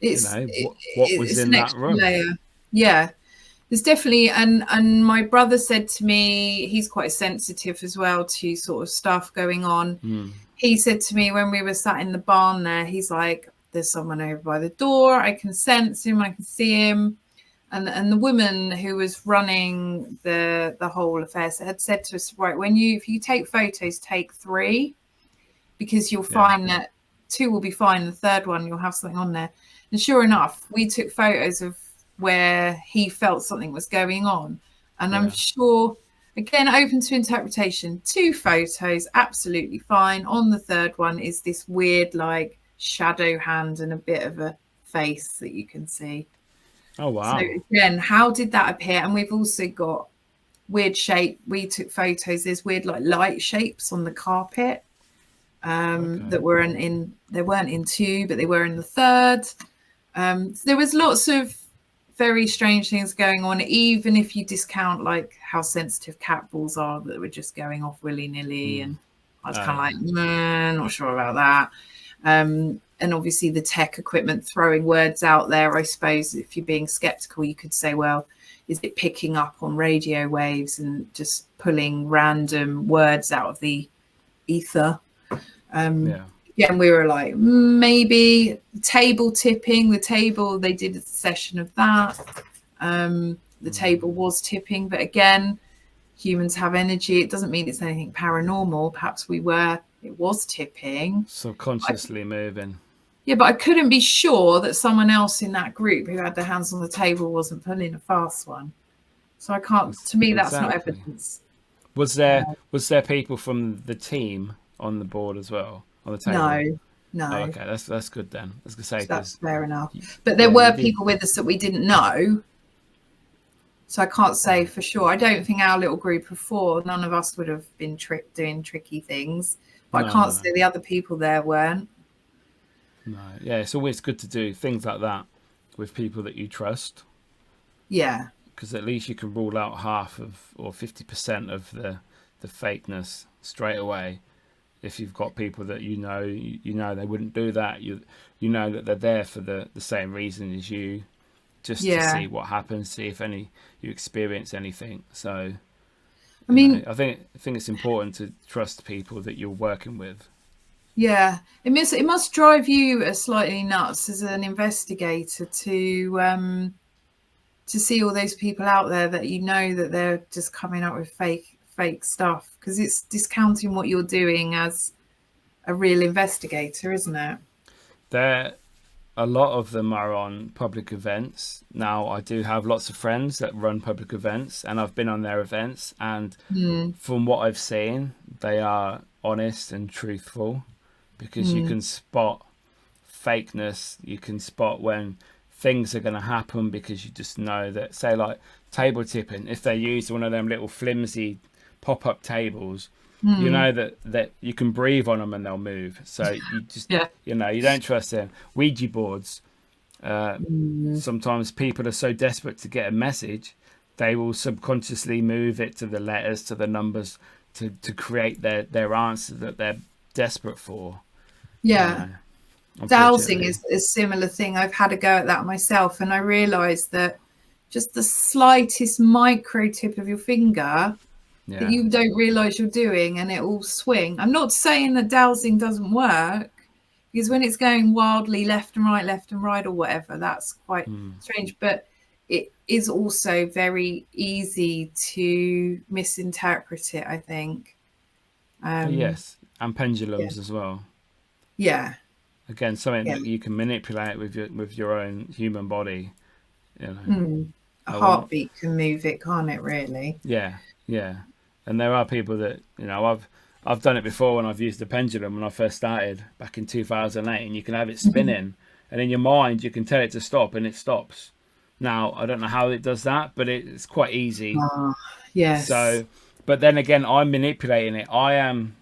What was in that room? Layer. Yeah. There's definitely, and my brother said to me, he's quite sensitive as well to sort of stuff going on. He said to me when we were sat in the barn there, he's like, "There's someone over by the door. I can sense him. I can see him." And the woman who was running the whole affair had said to us, "Right, if you take photos, take 3, because you'll find that 2 will be fine. The third one, you'll have something on there." And sure enough, we took photos of where he felt something was going on. And I'm sure, again, open to interpretation, 2 photos, absolutely fine. On the third one is this weird, like, shadow hand and a bit of a face that you can see. Oh, wow. So again, how did that appear? And we've also got weird shape. We took photos. There's weird, like, light shapes on the carpet that weren't in 2, but they were in the third. So there was lots of very strange things going on, even if you discount like how sensitive cat balls are that were just going off willy-nilly. And I was kind of like, not sure about that. And obviously the tech equipment throwing words out there, I suppose if you're being skeptical, you could say, well, is it picking up on radio waves and just pulling random words out of the ether? And we were like, maybe table tipping. They did a session of that. The table was tipping, but again, humans have energy. It doesn't mean it's anything paranormal. Perhaps it was tipping. Subconsciously moving. Yeah, but I couldn't be sure that someone else in that group who had their hands on the table wasn't pulling a fast one. So I can't. To me, that's not Exactly. evidence. Was there people from the team on the board as well, on the table? No. Oh, okay, that's good then. I was gonna say, So that's because fair enough. But there you were did. people with us that we didn't know. So I can't say for sure. I don't think our little group of 4, none of us would have been doing tricky things. But I can't say the other people there weren't. No, yeah, it's always good to do things like that with people that you trust. Yeah. Because at least you can rule out half of or 50% of the fakeness straight away. If you've got people that you know they wouldn't do that, you know that they're there for the same reason as you, just to see what happens, see if you experience anything. So I mean, I think it's important to trust people that you're working with. Yeah, it must drive you slightly nuts as an investigator to see all those people out there that you know that they're just coming up with fake stuff, because it's discounting what you're doing as a real investigator, isn't it? A lot of them are on public events. Now, I do have lots of friends that run public events, and I've been on their events, and from what I've seen, they are honest and truthful, because you can spot fakeness. You can spot when things are going to happen, because you just know that, say like table tipping, if they use one of them little flimsy pop-up tables, you know that you can breathe on them and they'll move. So you just you don't trust them. Ouija boards, sometimes people are so desperate to get a message, they will subconsciously move it to the letters, to the numbers, to create their answer that they're desperate for. Dowsing is a similar thing. I've had a go at that myself, and I realized that just the slightest micro tip of your finger that you don't realize you're doing, and it will swing. I'm not saying that dowsing doesn't work, because when it's going wildly left and right or whatever, that's quite strange, but it is also very easy to misinterpret it, I think. Yes, and pendulums as well. Again, something that you can manipulate with your own human body. A heartbeat can move it, can't it? Really? Yeah. And there are people that I've done it before when I've used the pendulum when I first started back in 2008, and you can have it spinning, and in your mind you can tell it to stop, and it stops. Now I don't know how it does that, but it's quite easy. Yes. So, but then again, I'm manipulating it. I am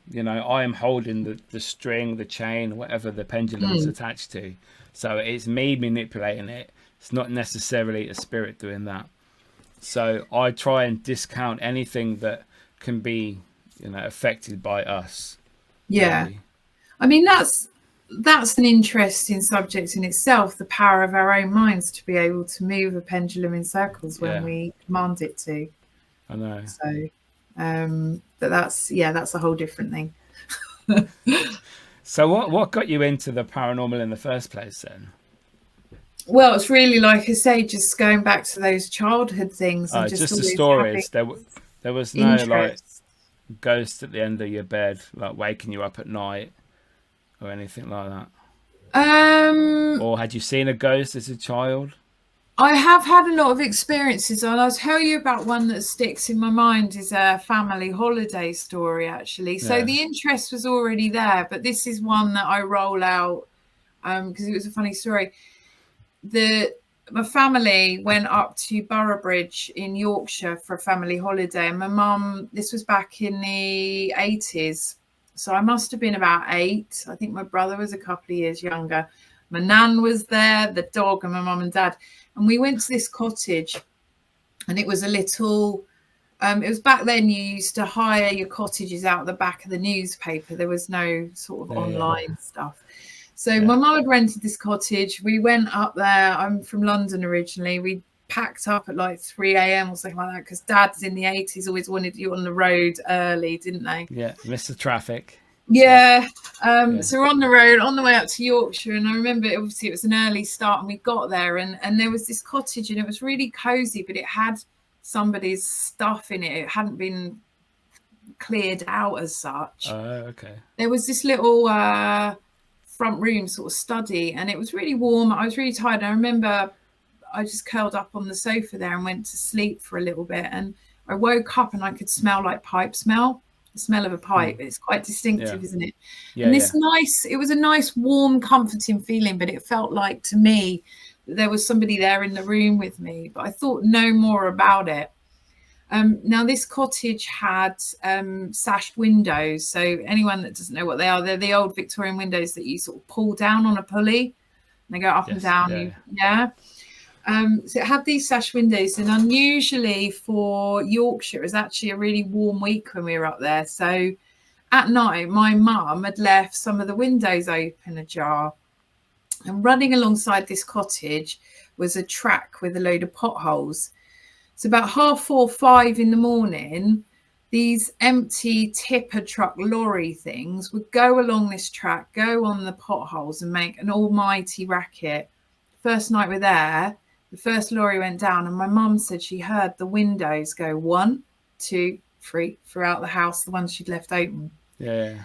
holding the string, the chain, whatever the pendulum is attached to. So it's me manipulating it. It's not necessarily a spirit doing that. So I try and discount anything that can be, affected by us. Really. I mean, that's an interesting subject in itself, the power of our own minds to be able to move a pendulum in circles when we command it to. I know. So, but that's a whole different thing. So what got you into the paranormal in the first place then? Well, it's really, like I say, just going back to those childhood things and just the stories. There was no like ghost at the end of your bed, like waking you up at night or anything like that. Or had you seen a ghost as a child? I have had a lot of experiences, and I'll tell you about one that sticks in my mind. Is a family holiday story, actually. So the interest was already there, but this is one that I roll out because it was a funny story. My family went up to Boroughbridge in Yorkshire for a family holiday, and my mum, this was back in the 80s, so I must have been about 8. I think my brother was a couple of years younger. My nan was there, the dog, and my mum and dad, and we went to this cottage, and it was a little it was back then you used to hire your cottages out the back of the newspaper. There was no sort of online stuff. So my mum had rented this cottage. We went up there. I'm from London originally. We packed up at like 3 a.m. or something like that, because dads in the 80s always wanted you on the road early, didn't they? Yeah, miss the traffic. So we're on the road on the way up to Yorkshire, and I remember obviously it was an early start, and we got there, and there was this cottage, and it was really cozy, but it had somebody's stuff in it. It hadn't been cleared out as such. There was this little front room sort of study, and it was really warm. I was really tired. I remember I just curled up on the sofa there and went to sleep for a little bit. And I woke up and I could smell like pipe smell, the smell of a pipe. It's quite distinctive, isn't it? Yeah, and it was a nice, warm, comforting feeling, but it felt like to me that there was somebody there in the room with me, but I thought no more about it. Now, this cottage had sashed windows. So anyone that doesn't know what they are, they're the old Victorian windows that you sort of pull down on a pulley. And they go up and down. So it had these sash windows. And unusually for Yorkshire, it was actually a really warm week when we were up there. So at night, my mum had left some of the windows open ajar. And running alongside this cottage was a track with a load of potholes. So about 4:30, 5 in the morning, these empty tipper truck lorry things would go along this track, go on the potholes and make an almighty racket. First night we're there, the first lorry went down and my mum said she heard the windows go 1, 2, 3 throughout the house, the ones she'd left open. Yeah.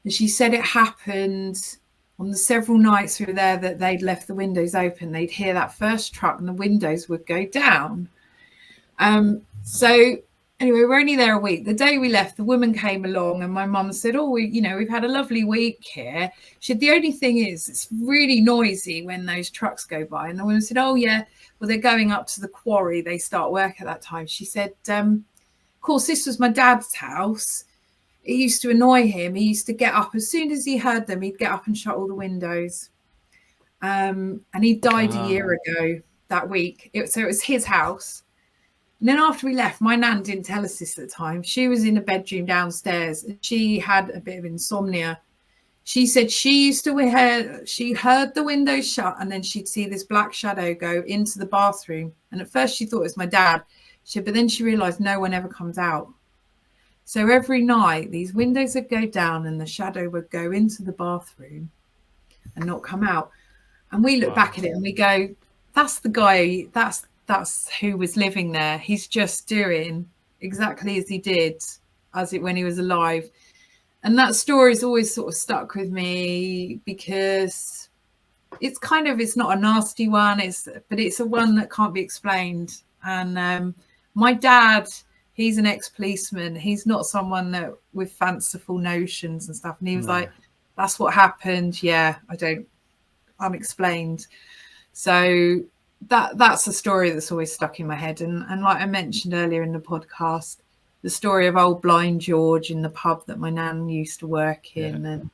And she said it happened on the several nights we were there that they'd left the windows open. They'd hear that first truck and the windows would go down. So anyway, we're only there a week. The day we left, the woman came along and my mum said, oh, we've had a lovely week here. She said, the only thing is it's really noisy when those trucks go by. And the woman said, oh yeah, well, they're going up to the quarry. They start work at that time. She said, of course, this was my dad's house. It used to annoy him. He used to get up as soon as he heard them, he'd get up and shut all the windows. And he died a year ago that week. So it was his house. And then after we left, my nan didn't tell us this at the time. She was in a bedroom downstairs and she had a bit of insomnia. She said she used to she heard the windows shut and then she'd see this black shadow go into the bathroom. And at first she thought it was my dad. She said, but then she realised no one ever comes out. So every night these windows would go down and the shadow would go into the bathroom and not come out. And we look back at it and we go, that's the guy, that's who was living there. He's just doing exactly as he did when he was alive. And that story's always sort of stuck with me because it's not a nasty one, but it's a one that can't be explained. And my dad, he's an ex-policeman. He's not someone that with fanciful notions and stuff. And he was like, that's what happened. Yeah, unexplained. So that's a story that's always stuck in my head. And like I mentioned earlier in the podcast, the story of old Blind George in the pub that my nan used to work in and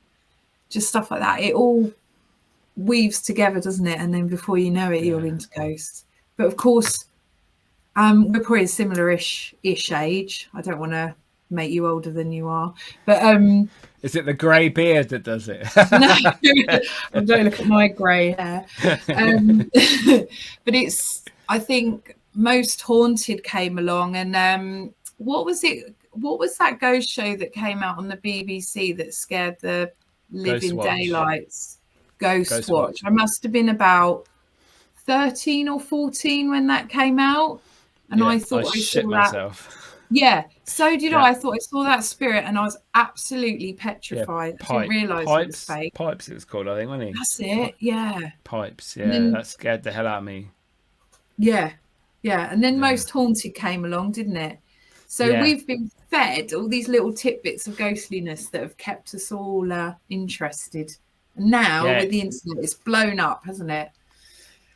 just stuff like that. It all weaves together, doesn't it? And then before you know it, you're into ghosts. But of course, we're probably a similar-ish age. I don't want to make you older than you are. But is it the grey beard that does it? No, don't look at my grey hair. But I think Most Haunted came along, and what was it? What was that ghost show that came out on the BBC that scared the living daylights? Ghost Watch. I must have been about 13 or 14 when that came out, and I thought I shit saw myself. That. Yeah, so did I. I thought I saw that spirit and I was absolutely petrified. I didn't realise it was fake. Pipes it was called, I think, wasn't he? That's it, yeah. Pipes, that scared the hell out of me. Yeah, and then Most Haunted came along, didn't it? So we've been fed all these little tidbits of ghostliness that have kept us all interested. And now with the internet, it's blown up, hasn't it?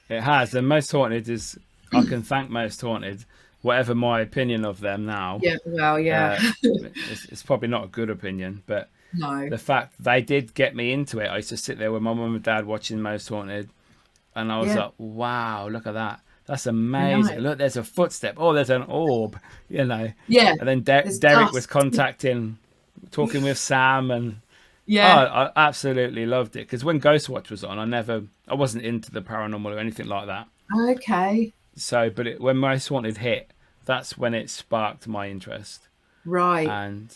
It has, and Most Haunted is, I can thank Most Haunted, whatever my opinion of them now. Yeah, well, it's probably not a good opinion, but the fact they did get me into it. I used to sit there with my mum and dad watching Most Haunted, and I was like, wow, look at that. That's amazing. Look, there's a footstep. Oh, there's an orb, Yeah. And then Derek was talking with Sam, and I absolutely loved it. Because when Ghost Watch was on, I wasn't into the paranormal or anything like that. Okay. So, but when Most Haunted hit, that's when it sparked my interest. Right. And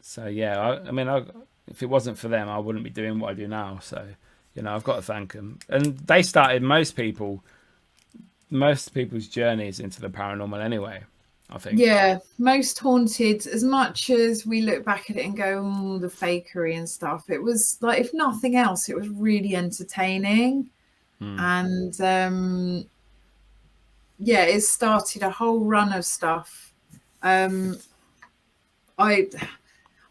so, if it wasn't for them, I wouldn't be doing what I do now. So, I've got to thank them. And they started most people's journeys into the paranormal anyway, I think. Yeah, Most Haunted, as much as we look back at it and go, the fakery and stuff, it was like, if nothing else, it was really entertaining. And yeah, it started a whole run of stuff. I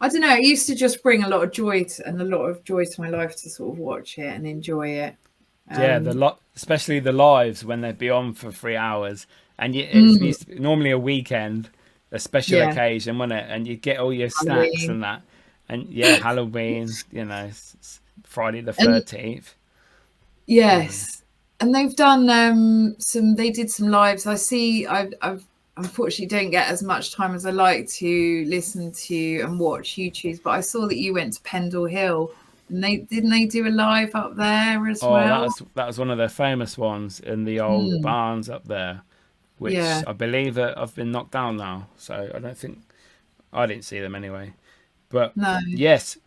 don't know. It used to just bring a lot of joy to my life to sort of watch it and enjoy it. Yeah, especially the lives when they'd be on for 3 hours, and it used to be normally a weekend, a special Yeah, occasion, wasn't it? And you'd get all your snacks Halloween. and that, and yeah, Halloween, it's Friday the And 13th. yes, and they've done they did some lives. I've unfortunately don't get as much time as I like to listen to and watch YouTubes, but I saw that you went to Pendle Hill, and they do a live up there as Oh, well? that was one of their famous ones in the old Mm, barns up there, which yeah, I believe have been knocked down now. So I don't think I didn't see them anyway. But no. yes,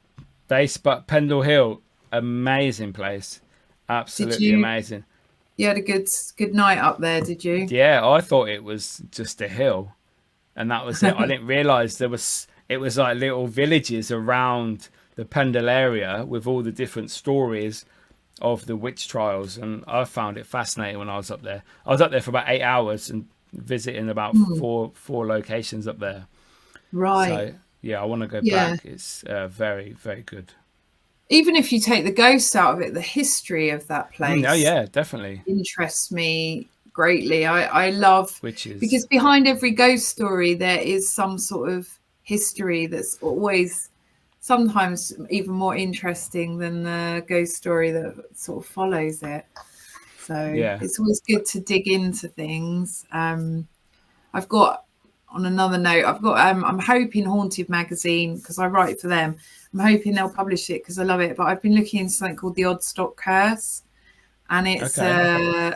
but Pendle Hill, amazing place, Did absolutely you amazing. you had a good night up there, did you? Yeah, I thought it was just a hill, and that was it. I didn't realize it was like little villages around the Pendle area with all the different stories of the witch trials, and I found it fascinating when I was up there. I was up there for about 8 hours and visiting about Mm, four locations up there. right. So yeah, I want to go Yeah. back. It's very, very good. Even if you take the ghosts out of it, the history of that Oh place yeah, definitely. interests me greatly. I love, Witches. because behind every ghost story there is some sort of history that's always sometimes even more interesting than the ghost story that sort of follows it. So Yeah. it's always good to dig into things. I've got, on another note, I'm hoping Haunted Magazine, because I write for them, I'm hoping they'll publish it because I love it. But I've been looking into something called the Oddstock Curse, and Okay.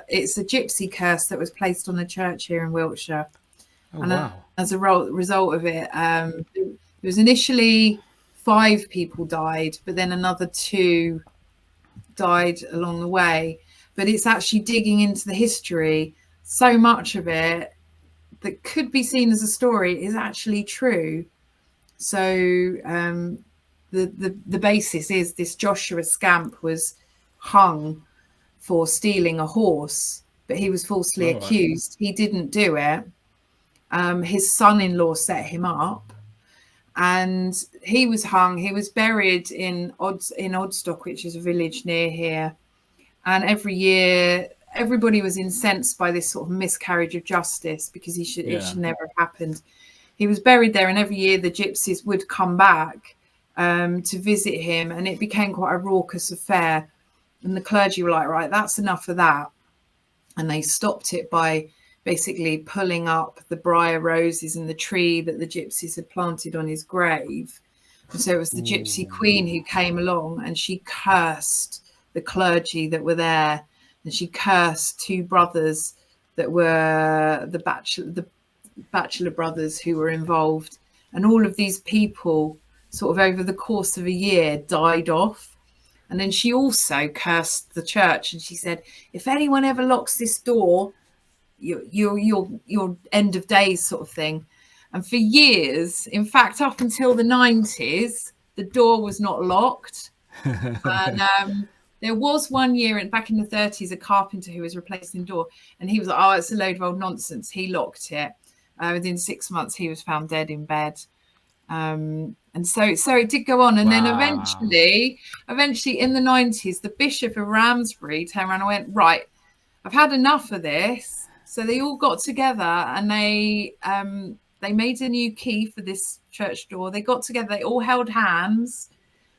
it's a gypsy curse that was placed on a church here in Wiltshire. Oh And wow. as a result of it, it was initially 5 people died, but then another 2 died along the way. But it's actually digging into the history. So much of it that could be seen as a story is actually true. So the basis is this Joshua Scamp was hung for stealing a horse, but he was falsely All right. accused. He didn't do it. His son-in-law set him up, and he was hung. He was buried in Oddstock, which is a village near here. And every year, everybody was incensed by this sort of miscarriage of justice, because it Yeah. should never have happened. He was buried there, and every year the gypsies would come back to visit him, and it became quite a raucous affair. And the clergy were like, right, that's enough of that. And they stopped it by basically pulling up the briar roses in the tree that the gypsies had planted on his grave. And so it was the gypsy Ooh. queen who came along, and she cursed the clergy that were there, and she cursed 2 brothers that were the bachelor brothers who were involved. And all of these people sort of over the course of a year died off. And then she also cursed the church, and she said, if anyone ever locks this door, your end of days sort of thing. And for years, in fact, up until the 90s, the door was not locked. And there was one year back in the 30s, a carpenter who was replacing the door, and he was like, oh, it's a load of old nonsense. He locked it. Within 6 months, he was found dead in bed. And so it did go on. And then Wow. eventually in the 90s, the Bishop of Ramsbury turned around and went, right, I've had enough of this. So they all got together, and they made a new key for this church door. They got together, they all held hands,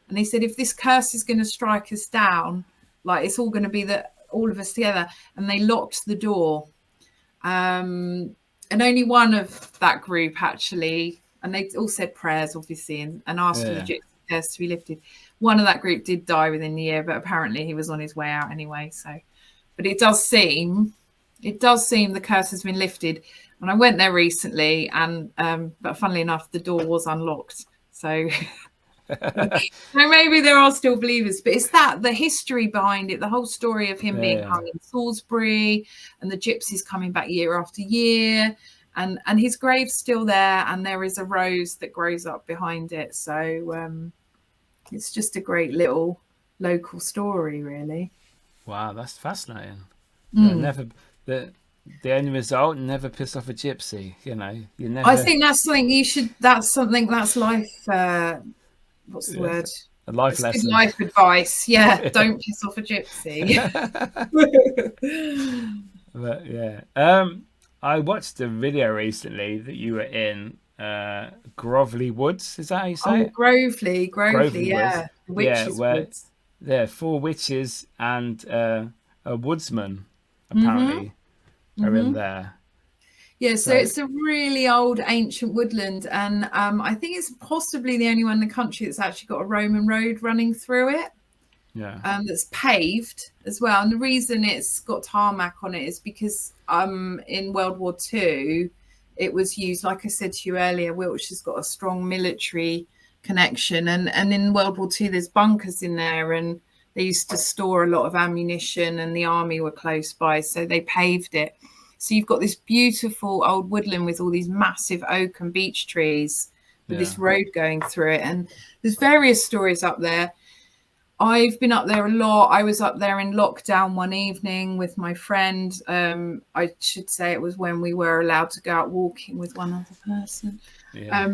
and they said, if this curse is going to strike us down, like, it's all going to be all of us together. And they locked the door. And only one of that group actually, and they all said prayers, obviously, and asked for the Yeah. gypsy curse to be lifted. One of that group did die within the year, but apparently he was on his way out anyway. So, but it does seem the curse has been lifted. And I went there recently, and but funnily enough, the door was unlocked. So maybe there are still believers, but it's the history behind it, the whole story of him being Yeah. hung in Salisbury, and the gypsies coming back year after year, and his grave's still there, and there is a rose that grows up behind it. So it's just a great little local story, really. Wow, that's fascinating. Yeah, Mm. never the the end result, never piss off a gypsy. You know, you never. I think that's something you should. That's something that's life. What's the word? A life It's good lesson. life advice. Yeah, don't piss off a gypsy. But yeah, I watched a video recently that you were in Grovelly Woods. Is that how you say it? Grovely, Grovelly Woods. yeah, the Yeah, witches' where woods. there are 4 witches and a woodsman Mm-hmm. apparently are in Mm-hmm. there. Yeah, so So it's a really old ancient woodland, and I think it's possibly the only one in the country that's actually got a Roman road running through it. yeah, That's paved as well. And the reason it's got tarmac on it is because in World War II, it was used, like I said to you earlier, Wiltshire's got a strong military connection. And in World War II, there's bunkers in there, and they used to store a lot of ammunition, and the army were close by. So they paved it. So you've got this beautiful old woodland with all these massive oak and beech trees with this road going through it. And there's various stories up there. I've been up there a lot. I was up there in lockdown one evening with my friend. I should say it was when we were allowed to go out walking with one other person. yeah,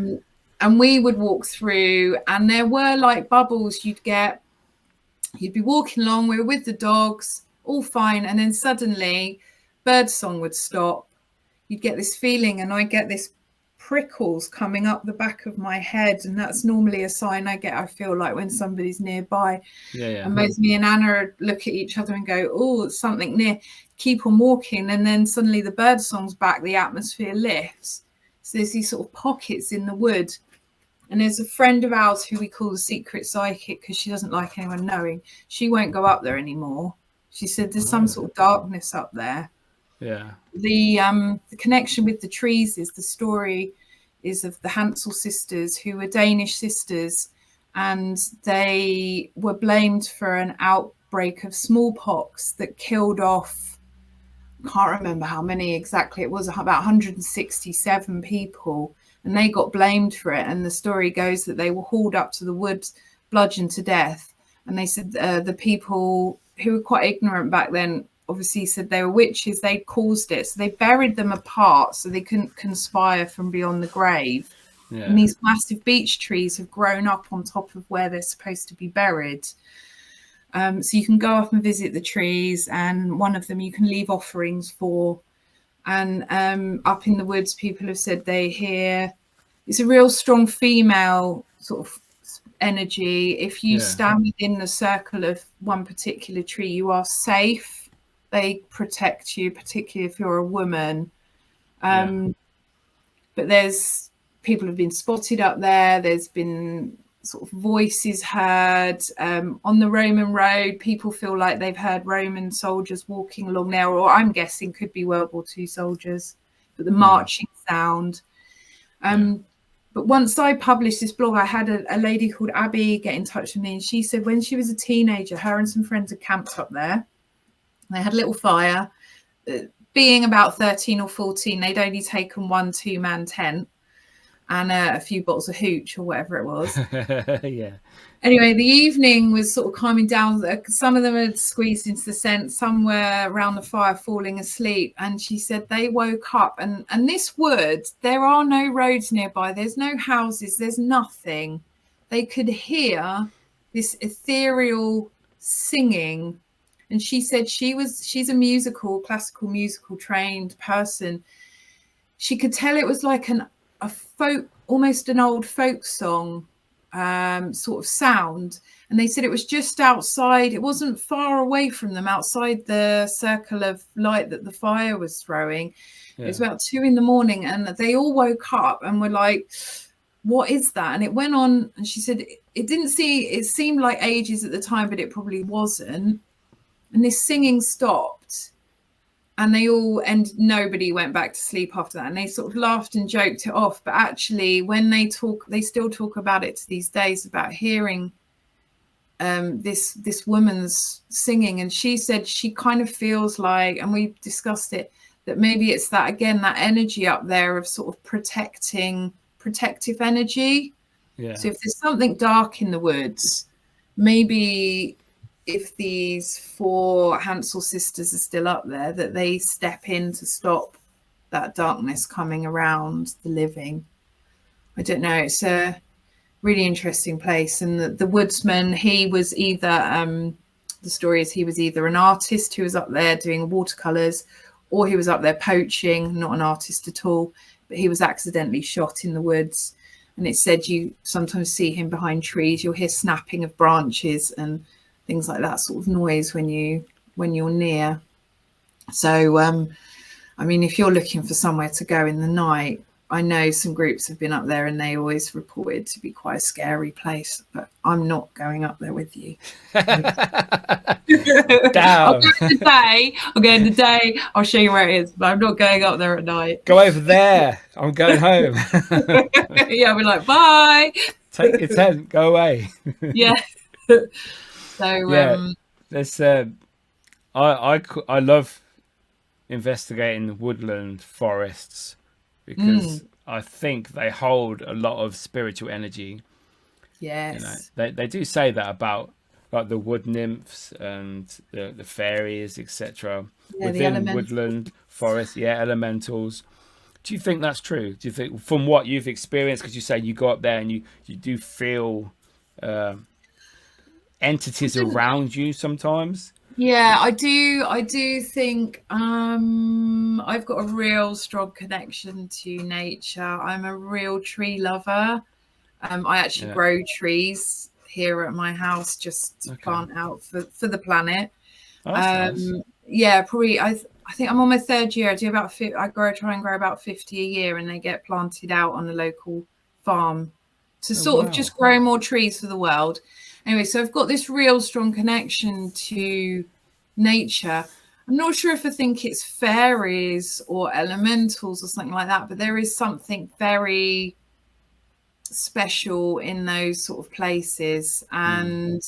And we would walk through, and there were like bubbles you'd be walking along. We were with the dogs, all fine. And then suddenly birdsong would stop. You'd get this feeling, and I get this prickles coming up the back of my head, and that's normally a sign I feel like when somebody's nearby. yeah. And both me and Anna look at each other and go, oh, it's something near, keep on walking, and then suddenly the bird song's back, the atmosphere lifts. So there's these sort of pockets in the wood. And there's a friend of ours who we call the secret psychic because she doesn't like anyone knowing. She won't go up there anymore. She said there's some sort of darkness up there. Yeah. The connection with the trees is the story is of the Hansel sisters, who were Danish sisters, and they were blamed for an outbreak of smallpox that killed off, can't remember how many exactly, it was about 167 people, and they got blamed for it. And the story goes that they were hauled up to the woods, bludgeoned to death, and they said the people who were quite ignorant back then obviously said they were witches, they'd caused it, so they buried them apart so they couldn't conspire from beyond the grave. Yeah. And these massive beech trees have grown up on top of where they're supposed to be buried. So you can go up and visit the trees, and one of them you can leave offerings for. And up in the woods, people have said they hear, it's a real strong female sort of energy. If you stand within the circle of one particular tree, you are safe. They protect you, particularly if you're a woman. But there's people have been spotted up there. There's been sort of voices heard on the Roman road. People feel like they've heard Roman soldiers walking along there, or I'm guessing could be World War II soldiers, but the marching sound. But once I published this blog, I had a lady called Abby get in touch with me, and she said when she was a teenager, her and some friends had camped up there. They had a little fire. Being about 13 or 14, they'd only taken 1 2-man tent and a few bottles of hooch or whatever it was. Anyway, the evening was sort of calming down. Some of them had squeezed into the tent. Some were around the fire falling asleep. And she said they woke up. And this wood, there are no roads nearby. There's no houses. There's nothing. They could hear this ethereal singing. And she said she's a classical musical trained person. She could tell it was like a folk, almost an old folk song sort of sound. And they said it was just outside. It wasn't far away from them, outside the circle of light that the fire was throwing. It was about 2 a.m, and they all woke up and were like, what is that? And it went on. And she said it seemed like ages at the time, but it probably wasn't. And this singing stopped, and nobody went back to sleep after that. And they sort of laughed and joked it off. But actually, when they still talk about it to these days, about hearing this woman's singing. And she said she kind of feels like, and we discussed it, that maybe it's that, again, that energy up there of sort of protective energy. So if there's something dark in the woods, maybe if these 4 Hansel sisters are still up there, that they step in to stop that darkness coming around the living. I don't know. It's a really interesting place. And the woodsman, he was either, the story is he was either an artist who was up there doing watercolors, or he was up there poaching, not an artist at all, but he was accidentally shot in the woods. And it said you sometimes see him behind trees. You'll hear snapping of branches and things like that sort of noise when you're near. So, I mean, if you're looking for somewhere to go in the night, I know some groups have been up there and they always report it to be quite a scary place, but I'm not going up there with you. Damn. I'll go in the day. I'll show you where it is, but I'm not going up there at night. Go over there. I'm going home. Yeah, we're like, bye. Take your tent. Go away. Yeah. So yeah, there's I love investigating woodland forests because I think they hold a lot of spiritual energy. Yes. You know, they do say that about like the wood nymphs and the fairies, etc. Within woodland forests, elementals. Do you think that's true? Do you think, from what you've experienced, because you say you go up there and you do feel entities around you sometimes? Yeah, I do think I've got a real strong connection to nature. I'm a real tree lover. I actually grow trees here at my house just to plant out for the planet. Oh, that's nice. Yeah, probably I think I'm on my 3rd year. I do about try and grow about 50 a year, and they get planted out on a local farm to sort of just grow more trees for the world. Anyway, so I've got this real strong connection to nature. I'm not sure if I think it's fairies or elementals or something like that, but there is something very special in those sort of places. And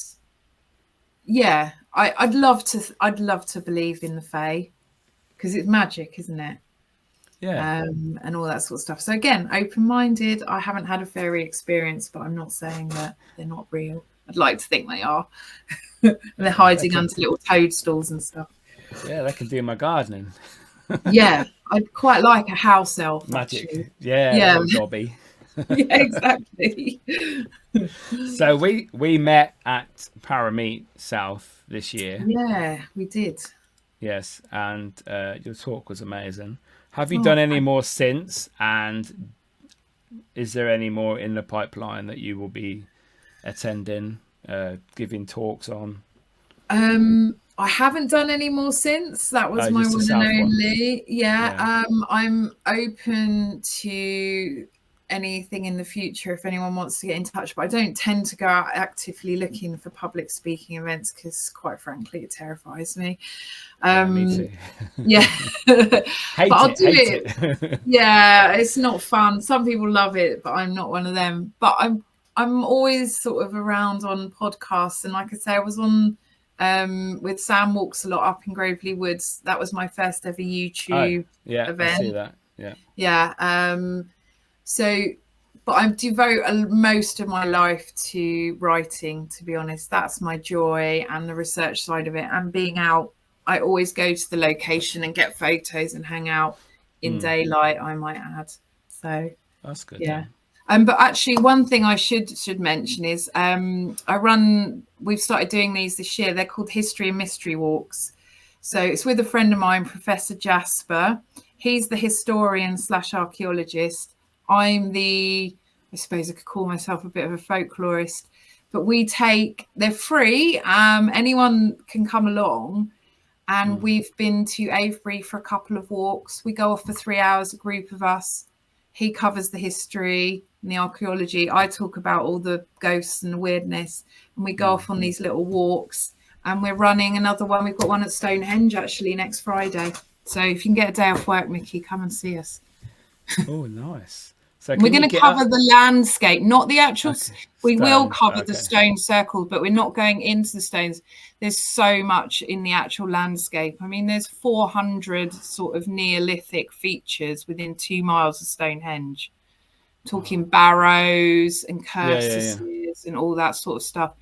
yeah, I'd love to believe in the Fae, because it's magic, isn't it? Yeah. And all that sort of stuff. So again, open-minded. I haven't had a fairy experience, but I'm not saying that they're not real. I'd like to think they are. And they're hiding under little toadstools and stuff. Yeah, they can do my gardening. Yeah, I'd quite like a house elf. Magic. Actually. Yeah. Dobby. Yeah, exactly. So we met at Parameet South this year. Yeah, we did. Yes, and your talk was amazing. Have you done any more since? And is there any more in the pipeline that you will be attending, giving talks on? I haven't done any more since. That was my one and only. Yeah. I'm open to anything in the future if anyone wants to get in touch, but I don't tend to go out actively looking for public speaking events because, quite frankly, it terrifies me. Me too. Yeah. But I'll do it. Yeah, it's not fun. Some people love it, but I'm not one of them. But I'm always sort of around on podcasts, and like I say, I was on with Sam Walks a lot up in Gravely Woods. That was my first ever YouTube event. I see that. Yeah. So, but I devote most of my life to writing, to be honest. That's my joy, and the research side of it, and being out. I always go to the location and get photos and hang out in daylight, I might add. So that's good. Yeah. But actually, one thing I should mention is we've started doing these this year. They're called History and Mystery Walks. So it's with a friend of mine, Professor Jasper. He's the historian / archaeologist. I'm I suppose I could call myself a bit of a folklorist, but they're free. Anyone can come along. And we've been to Avebury for a couple of walks. We go off for 3 hours, a group of us. He covers the history and the archaeology. I talk about all the ghosts and the weirdness. And we go off on these little walks. And we're running another one. We've got one at Stonehenge, actually, next Friday. So if you can get a day off work, Mickey, come and see us. Oh, nice. So we're going to cover the landscape, not the actual. Okay. We will cover the stone circles, but we're not going into the stones. There's so much in the actual landscape. I mean, there's 400 sort of Neolithic features within 2 miles of Stonehenge. Talking barrows and curses and all that sort of stuff.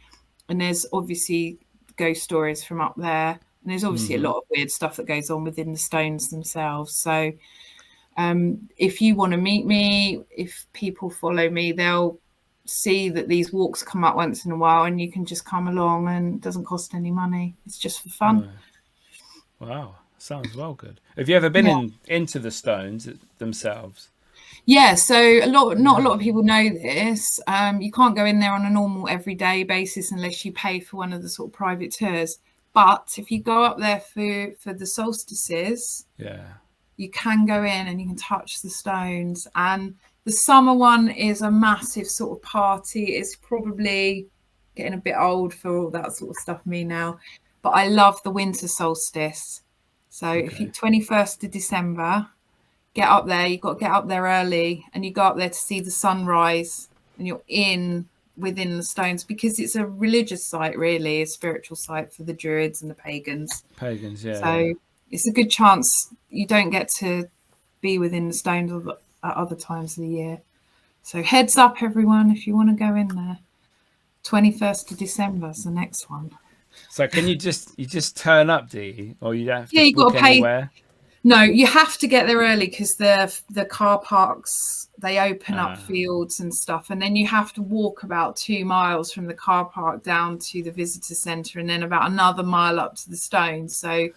And there's obviously ghost stories from up there. And there's obviously a lot of weird stuff that goes on within the stones themselves. So if you want to meet me, if people follow me, they'll see that these walks come up once in a while, and you can just come along, and it doesn't cost any money. It's just for fun. Wow, sounds well good. Have you ever been into the stones themselves? Yeah, so not a lot of people know this. You can't go in there on a normal everyday basis unless you pay for one of the sort of private tours. But if you go up there for the solstices, you can go in and you can touch the stones. And the summer one is a massive sort of party. It's probably getting a bit old for all that sort of stuff, me now. But I love the winter solstice. So if you 21st of December, get up there. You've got to get up there early, and you go up there to see the sunrise, and you're within the stones, because it's a religious site, really, a spiritual site for the Druids and the pagans. So it's a good chance you don't get to be within the stones at other times of the year. So heads up, everyone, if you want to go in there. 21st of December is the next one. So can you just turn up, do you? Or you don't have to you got to pay anywhere? No, you have to get there early, because the car parks, they open up fields and stuff, and then you have to walk about 2 miles from the car park down to the visitor centre, and then about another mile up to the stones. So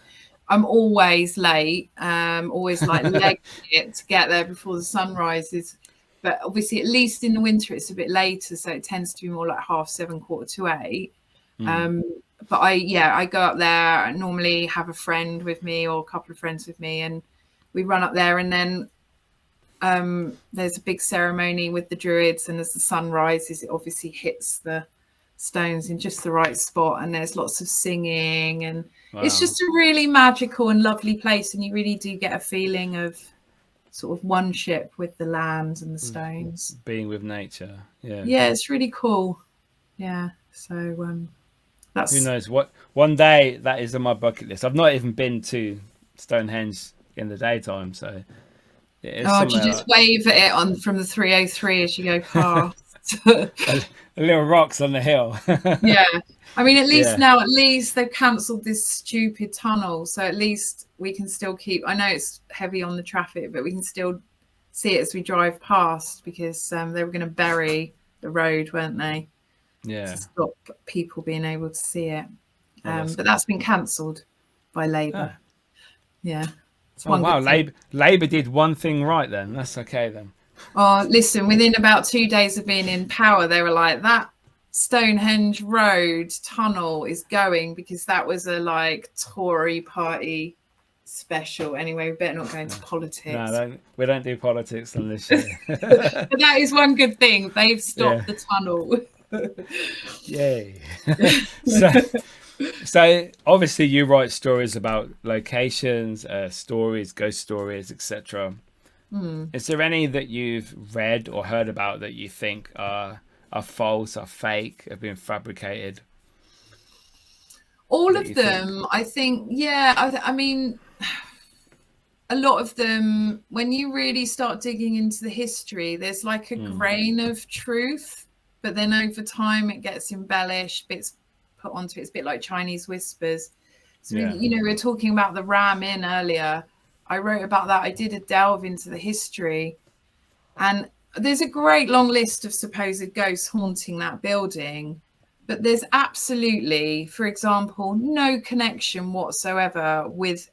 I'm always late, always like legging it to get there before the sun rises. But obviously, at least in the winter, it's a bit later, so it tends to be more like 7:30, 8:45. But I go up there. I normally have a friend with me or a couple of friends with me, and we run up there, and then there's a big ceremony with the Druids, and as the sun rises, it obviously hits the stones in just the right spot, and there's lots of singing, and it's just a really magical and lovely place, and you really do get a feeling of sort of one-ship with the land and the stones. Being with nature. Yeah, it's really cool. Yeah, so who knows what one day that is on my bucket list. I've not even been to Stonehenge in the daytime, so do you just wave at it from the 303 as you go past? the little rocks on the hill. Yeah, I mean, at least they've cancelled this stupid tunnel, so at least we can still keep. I know it's heavy on the traffic, but we can still see it as we drive past, because they were going to bury the road, weren't they? To stop people being able to see it. But that's been cancelled by Labour. Wow, Labour did one thing right then. That's okay then. Oh, listen, within about 2 days of being in power, they were like, that Stonehenge Road tunnel is going, because that was a Tory party special. Anyway, we better not go into politics. No, we don't do politics on this show. But that is one good thing. They've stopped the tunnel. Yay. So obviously you write stories about locations, ghost stories, etc. Is there any that you've read or heard about that you think are false, are fake, have been fabricated? All of them, I think. I mean, a lot of them, when you really start digging into the history, there's like a grain of truth. But then over time, it gets embellished, bits put onto it. It's a bit like Chinese whispers. So, we were talking about the Ram Inn earlier. I wrote about that. I did a delve into the history. And there's a great long list of supposed ghosts haunting that building. But there's absolutely, for example, no connection whatsoever with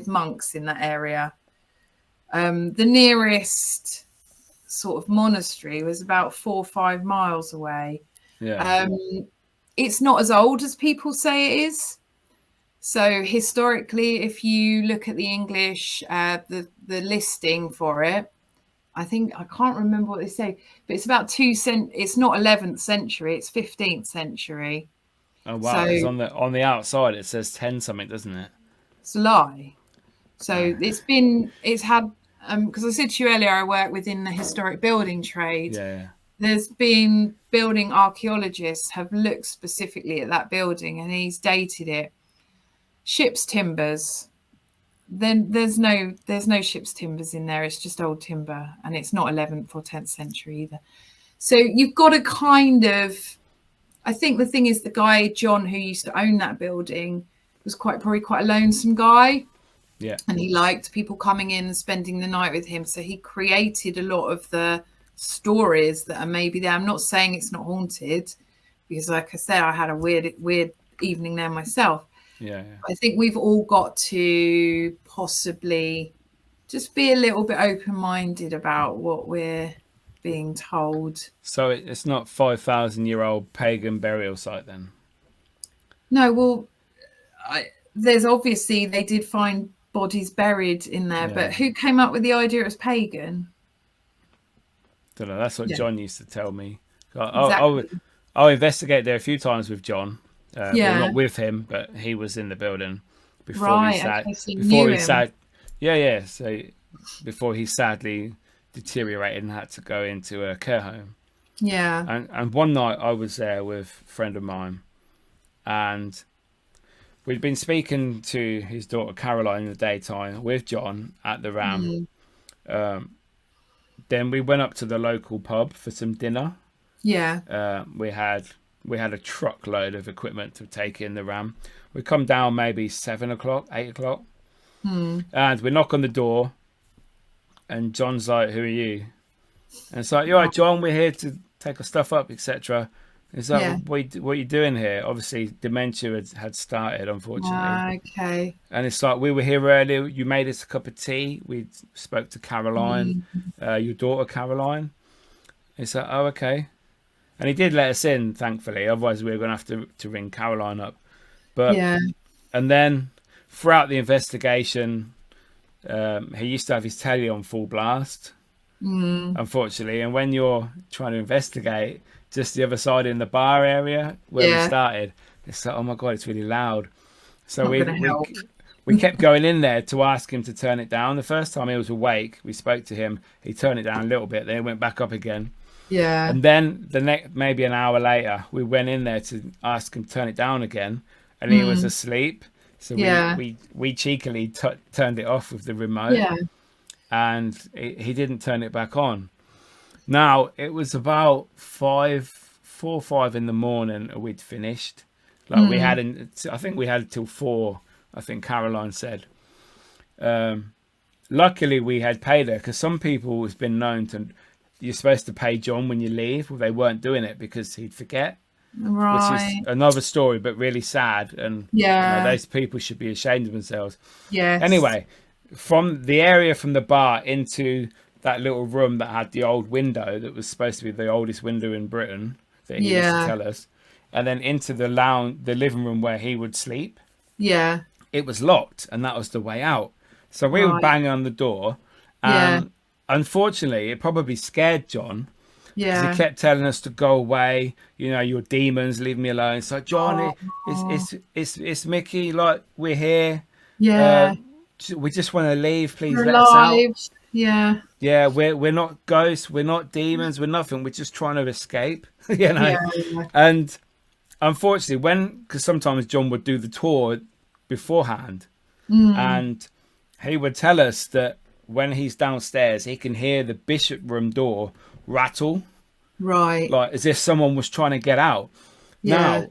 monks in that area. The nearest sort of monastery was about 4 or 5 miles away. It's not as old as people say it is. So historically, if you look at the English, the listing for it, I can't remember what they say, but it's about it's not 11th century, it's 15th century. Oh wow! So, it's on the outside it says 10 something, doesn't it? It's a lie. So it's had. Because I said to you earlier, I work within the historic building trade. There's been building archaeologists have looked specifically at that building, and he's dated it. Ship's timbers. Then there's no ship's timbers in there. It's just old timber, and it's not 11th or 10th century either. So you've got to kind of I think the thing is, the guy John who used to own that building was probably quite a lonesome guy. Yeah. And he liked people coming in and spending the night with him. So he created a lot of the stories that are maybe there. I'm not saying it's not haunted, because like I said, I had a weird evening there myself. Yeah. I think we've all got to possibly just be a little bit open-minded about what we're being told. So it's not 5,000-year-old pagan burial site then? No, well, there's obviously, they did find bodies buried in there, but who came up with the idea it was pagan? Don't know. That's what John used to tell me. Exactly. I'll investigate there a few times with John. Well, not with him, but he was in the building before he sat. Yeah. So before he sadly deteriorated and had to go into a care home. Yeah. And one night I was there with a friend of mine, and we'd been speaking to his daughter Caroline in the daytime with John at the Ram. Then we went up to the local pub for some dinner. Yeah. We had a truckload of equipment to take in the Ram. We come down maybe 7 o'clock, 8 o'clock. And we knock on the door, and John's like, "Who are you?" And it's like, "You're right, John, we're here to take our stuff up, etc." It's like, what are you doing here? Obviously, dementia had started, unfortunately. Okay. And it's like, we were here earlier. You made us a cup of tea. We spoke to Caroline, your daughter Caroline. It's like, oh, okay. And he did let us in, thankfully. Otherwise, we were going to have to ring Caroline up. But and then throughout the investigation, he used to have his telly on full blast, unfortunately. And when you're trying to investigate, just the other side in the bar area where we started, it's like, oh my God, it's really loud. So we kept going in there to ask him to turn it down. The first time he was awake, we spoke to him. He turned it down a little bit. Then it went back up again. Yeah. And then maybe an hour later, we went in there to ask him to turn it down again, and he was asleep. So we cheekily turned it off with the remote, and he didn't turn it back on. Now it was about 4 or 5 in the morning. We'd finished. Like we had, I think we had till 4. I think Caroline said. Luckily, we had paid her, because some people has been known to. You're supposed to pay John when you leave. Well, they weren't doing it because he'd forget. Right. Which is another story, but really sad. And those people should be ashamed of themselves. Yes. Anyway, from the area from the bar into that little room that had the old window that was supposed to be the oldest window in Britain that he used to tell us, and then into the living room where he would sleep. Yeah. It was locked, and that was the way out. So we were banging on the door, and unfortunately, it probably scared John. Yeah. Because he kept telling us to go away. You know, your demons, leave me alone. It's like, John, it's Mickey. Like, we're here. Yeah. We just want to leave. Please we're let alive. us out. Yeah. Yeah, we're not ghosts. We're not demons. We're nothing. We're just trying to escape. You know. Yeah. And unfortunately, because sometimes John would do the tour beforehand, and he would tell us that when he's downstairs, he can hear the bishop room door rattle, right, like as if someone was trying to get out. Now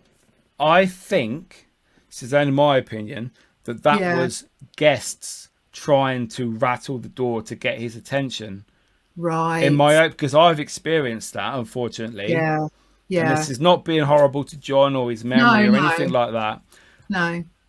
I think, this is only my opinion, that was guests trying to rattle the door to get his attention, right, in my because I've experienced that, unfortunately. And this is not being horrible to John or his memory or anything like that.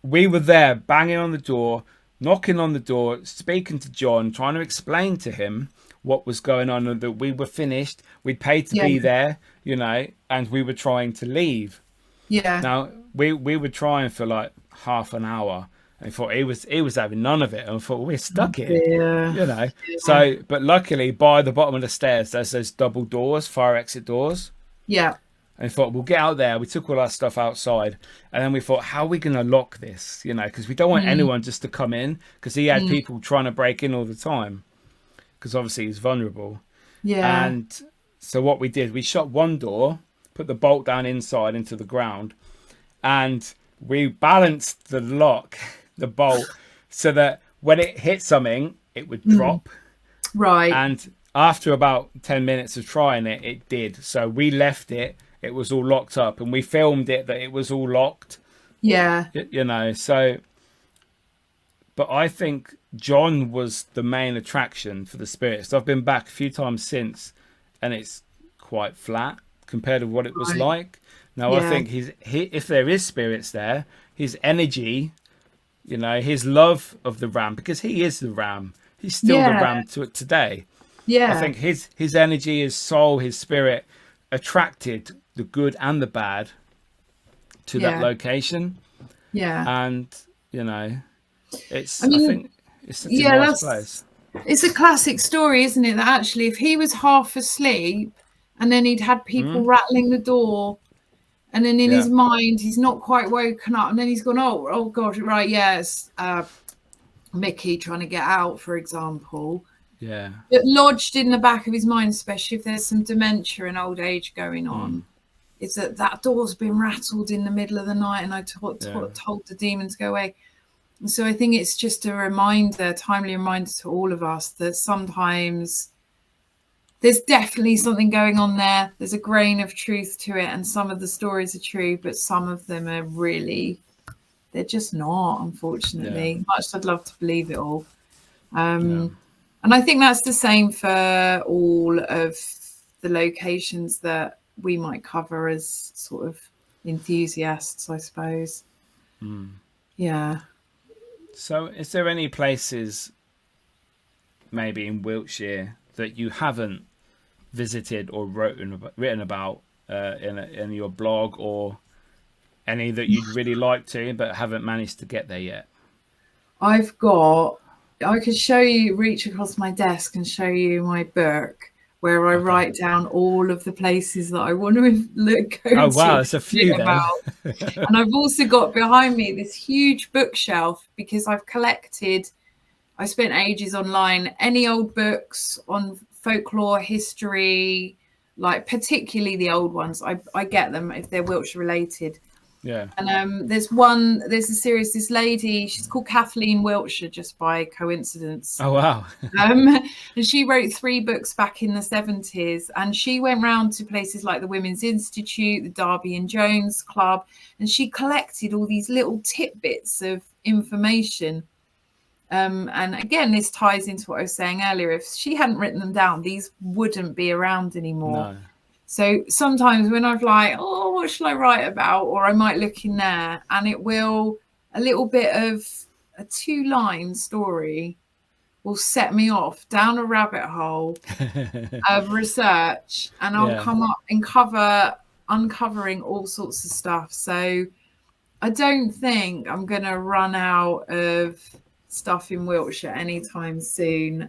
We were there banging on the door, knocking on the door, speaking to John, trying to explain to him what was going on, and that we were finished. We'd paid to be there, you know, and we were trying to leave. Yeah. Now we were trying for like half an hour, and thought he was having none of it, and I thought, we're stuck here, you know. So, but luckily by the bottom of the stairs, there's those double doors, fire exit doors. Yeah. And thought, we'll get out there. We took all our stuff outside, and then we thought, how are we going to lock this? You know, because we don't want anyone just to come in, because he had people trying to break in all the time, because obviously he's vulnerable. Yeah. And so what we did, we shut one door, put the bolt down inside into the ground, and we balanced the lock, the bolt, so that when it hit something, it would drop. Right. And after about 10 minutes of trying it, it did. So we left it it was all locked up, and we filmed it that it was all locked. Yeah. You know, so. But I think John was the main attraction for the spirits. I've been back a few times since, and it's quite flat compared to what it was like. Now, I think if there is spirits there, his energy, you know, his love of the ram, because he is the ram. He's still the ram to today. Yeah. I think his energy, his soul, his spirit attracted the good and the bad to that location. Yeah. And, you know, I think it's such a nice place. It's a classic story, isn't it? That actually, if he was half asleep and then he'd had people rattling the door, and then in his mind he's not quite woken up, and then he's gone, oh gosh, right, yes, Mickey trying to get out, for example. Yeah. But lodged in the back of his mind, especially if there's some dementia and old age going on, is that door's been rattled in the middle of the night, and I told the demon to go away. And so I think it's just a reminder, timely reminder to all of us that sometimes there's definitely something going on there. There's a grain of truth to it, and some of the stories are true, but some of them are really, they're just not, unfortunately. Much as I'd love to believe it all. And I think that's the same for all of the locations that we might cover as sort of enthusiasts, I suppose. Yeah. So is there any places maybe in Wiltshire that you haven't visited or written about in your blog, or any that you'd really like to but haven't managed to get there yet? I could show you, reach across my desk and show you my book where I write down all of the places that I want to go to. Oh wow, it's a few then. And I've also got behind me this huge bookshelf, because I've collected, I spent ages online, any old books on folklore, history, like particularly the old ones. I get them if they're Wiltshire related. Yeah. And there's a series, this lady, she's called Kathleen Wiltshire, just by coincidence. Oh wow. And she wrote 3 books back in the 70s, and she went round to places like the Women's Institute, the Darby and Jones Club, and she collected all these little tidbits of information. And again, this ties into what I was saying earlier. If she hadn't written them down, these wouldn't be around anymore. No. So sometimes when I've like, oh, what shall I write about? Or I might look in there, and it will, a little bit of a 2-line story will set me off down a rabbit hole of research, and I'll come up and uncovering all sorts of stuff. So I don't think I'm going to run out of stuff in Wiltshire anytime soon.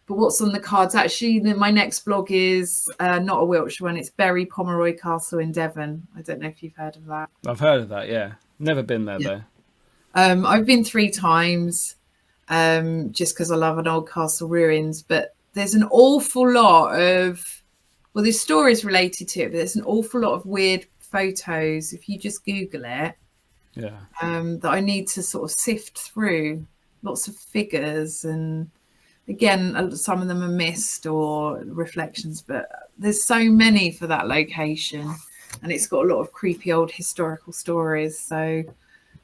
But what's on the cards? Actually, my next blog is not a Wiltshire one. It's Bury Pomeroy Castle in Devon. I don't know if you've heard of that. I've heard of that, yeah. Never been there, though. I've been 3 times just because I love an old castle ruins. But there's an awful lot of, well, there's stories related to it, but there's an awful lot of weird photos. If you just Google it, that I need to sort of sift through. Lots of figures, and again, some of them are mist or reflections, but there's so many for that location, and it's got a lot of creepy old historical stories. So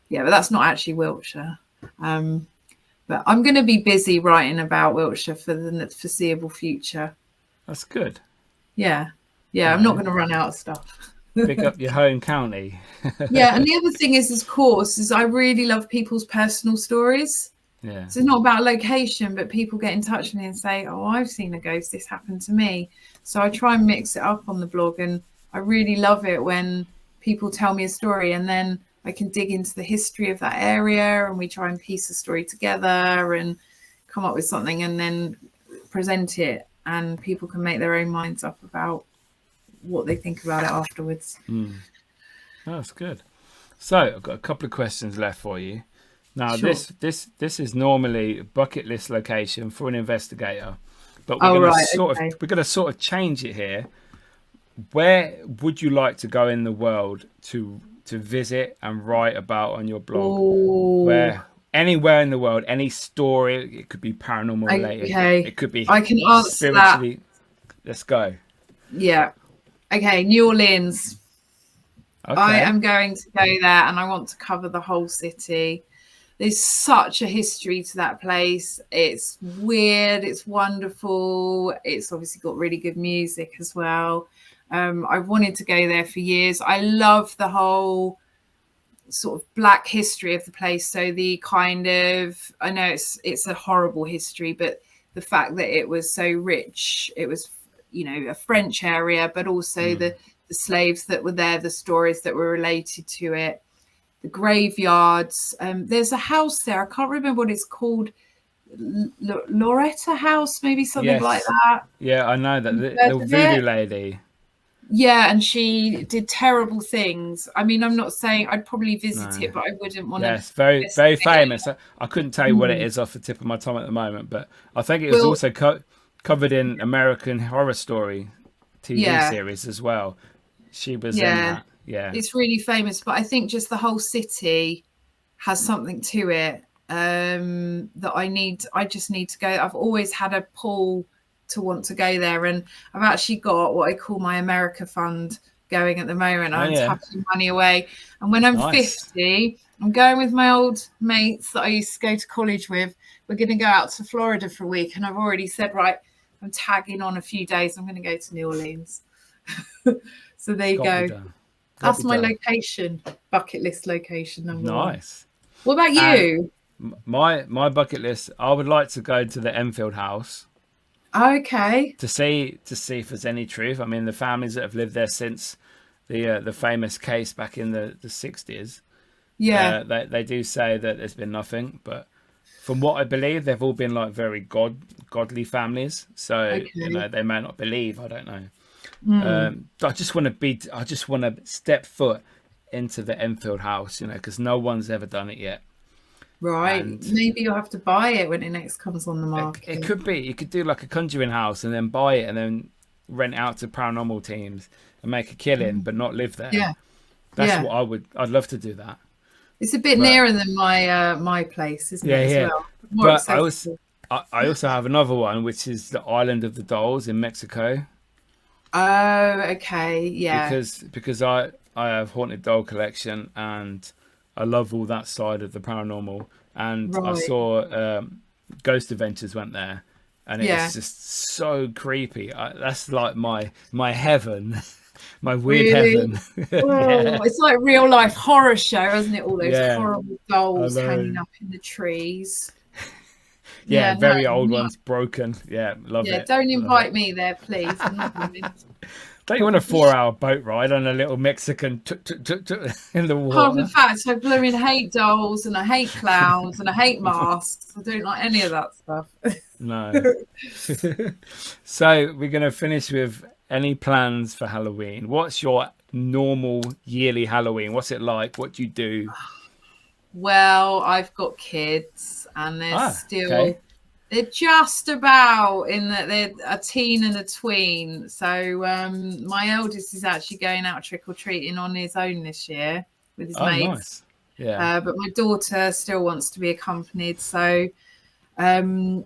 yeah, but that's not actually Wiltshire. But I'm going to be busy writing about Wiltshire for the foreseeable future. That's good. Yeah, I'm not going to run out of stuff. Pick up your home county. Yeah, and the other thing is, of course, is I really love people's personal stories. Yeah. So it's not about location, but people get in touch with me and say, oh, I've seen a ghost, this happened to me. So I try and mix it up on the blog, and I really love it when people tell me a story, and then I can dig into the history of that area, and we try and piece the story together and come up with something, and then present it, and people can make their own minds up about what they think about it afterwards. Oh, that's good. So I've got a couple of questions left for you. Now, sure. This is normally a bucket list location for an investigator, but we're going to sort of change it here. Where would you like to go in the world to visit and write about on your blog? Ooh. Where anywhere in the world, any story, it could be paranormal related, okay. It could be I can answer spiritually. Let's go. Yeah. Okay, New Orleans. Okay. I am going to go there, and I want to cover the whole city. There's such a history to that place. It's weird. It's wonderful. It's obviously got really good music as well. I've wanted to go there for years. I love the whole sort of Black history of the place. So the kind of, I know it's a horrible history, but the fact that it was so rich, it was, a French area, but also the slaves that were there, the stories that were related to it, the graveyards. There's a house there. I can't remember what it's called. Loretta House, maybe something like that. Yeah, I know that. The voodoo lady. Yeah, and she did terrible things. I mean, I'm not saying I'd probably visit it, but I wouldn't want to. Yes, very, very famous. I couldn't tell you what it is off the tip of my tongue at the moment, but I think it was also covered in American Horror Story TV series as well. She was in that. Yeah, it's really famous, but I think just the whole city has something to it that I just need to go. I've always had a pull to want to go there, and I've actually got what I call my America fund going at the moment. I'm tucking money away, and when I'm 50, I'm going with my old mates that I used to go to college with. We're going to go out to Florida for a week, and I've already said, right, I'm tagging on a few days. I'm going to go to New Orleans. So there you go. That's my location, bucket list location number one. Nice. What about you? My bucket list, I would like to go to the Enfield House. Okay. To see if there's any truth. I mean, the families that have lived there since the famous case back in the 60s. Yeah. They do say that there's been nothing, but from what I believe, they've all been like very godly families. So they may not believe. I don't know. I just want to step foot into the Enfield House, because no one's ever done it yet. Right. And maybe you'll have to buy it when it next comes on the market. It could be. You could do like a conjuring house and then buy it and then rent it out to paranormal teams and make a killing, but not live there. Yeah. That's what I'd love to do that. It's a bit nearer than my place, isn't it? As well? But I also have another one, which is the Island of the Dolls in Mexico. Oh, okay. Yeah. Because I have haunted doll collection and I love all that side of the paranormal, and I saw Ghost Adventures went there, and it's just so creepy. That's like my heaven, my weird heaven. It's like real life horror show, isn't it? All those horrible dolls hanging up in the trees. Very old ones, broken. Yeah, love it. Don't invite me there, please. Don't you want a 4-hour boat ride on a little Mexican in the water? Half the fact, I blooming hate dolls and I hate clowns and I hate masks. I don't like any of that stuff. No. So we're going to finish with any plans for Halloween. What's your normal yearly Halloween? What's it like? What do you do? Well, I've got kids and they're just about in that they're a teen and a tween. So my eldest is actually going out trick-or-treating on his own this year with his mates. Nice. Yeah. But my daughter still wants to be accompanied. So kind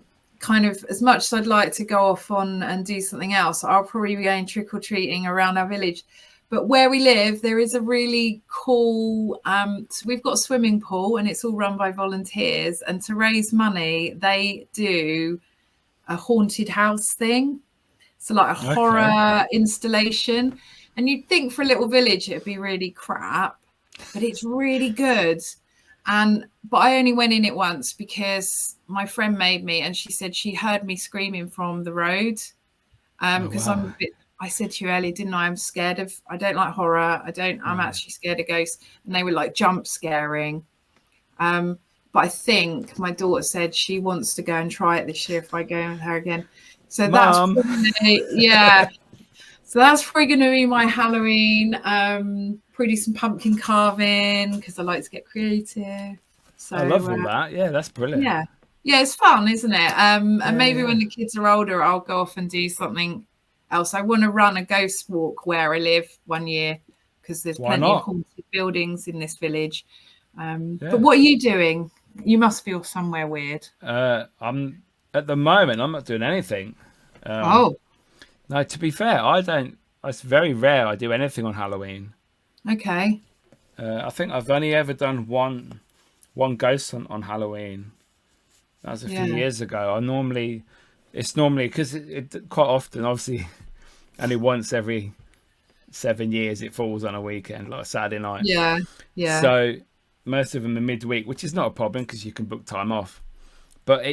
of as much as I'd like to go off on and do something else, I'll probably be going trick-or-treating around our village. But where we live, there is a really cool, so we've got a swimming pool and it's all run by volunteers. And to raise money, they do a haunted house thing. So like a horror installation. And you'd think for a little village, it'd be really crap, but it's really good. But I only went in it once because my friend made me, and she said she heard me screaming from the road because I'm a bit... I said to you earlier, didn't I? I don't like horror. I'm actually scared of ghosts. And they were like jump scaring. But I think my daughter said she wants to go and try it this year if I go with her again. So that's So that's probably going to be my Halloween. Probably do some pumpkin carving because I like to get creative. So I love all that. Yeah, that's brilliant. Yeah, it's fun, isn't it? And maybe when the kids are older, I'll go off and do something else. I want to run a ghost walk where I live one year because there's plenty of haunted buildings in this village. But what are you doing? You must feel somewhere weird. I'm at the moment I'm not doing anything. No, to be fair, I it's very rare I do anything on Halloween. Okay. I think I've only ever done one ghost hunt on Halloween. That was a few years ago. It's normally because it quite often, obviously, only once every 7 years it falls on a weekend, like a Saturday night. Yeah. Yeah. So most of them are midweek, which is not a problem because you can book time off. But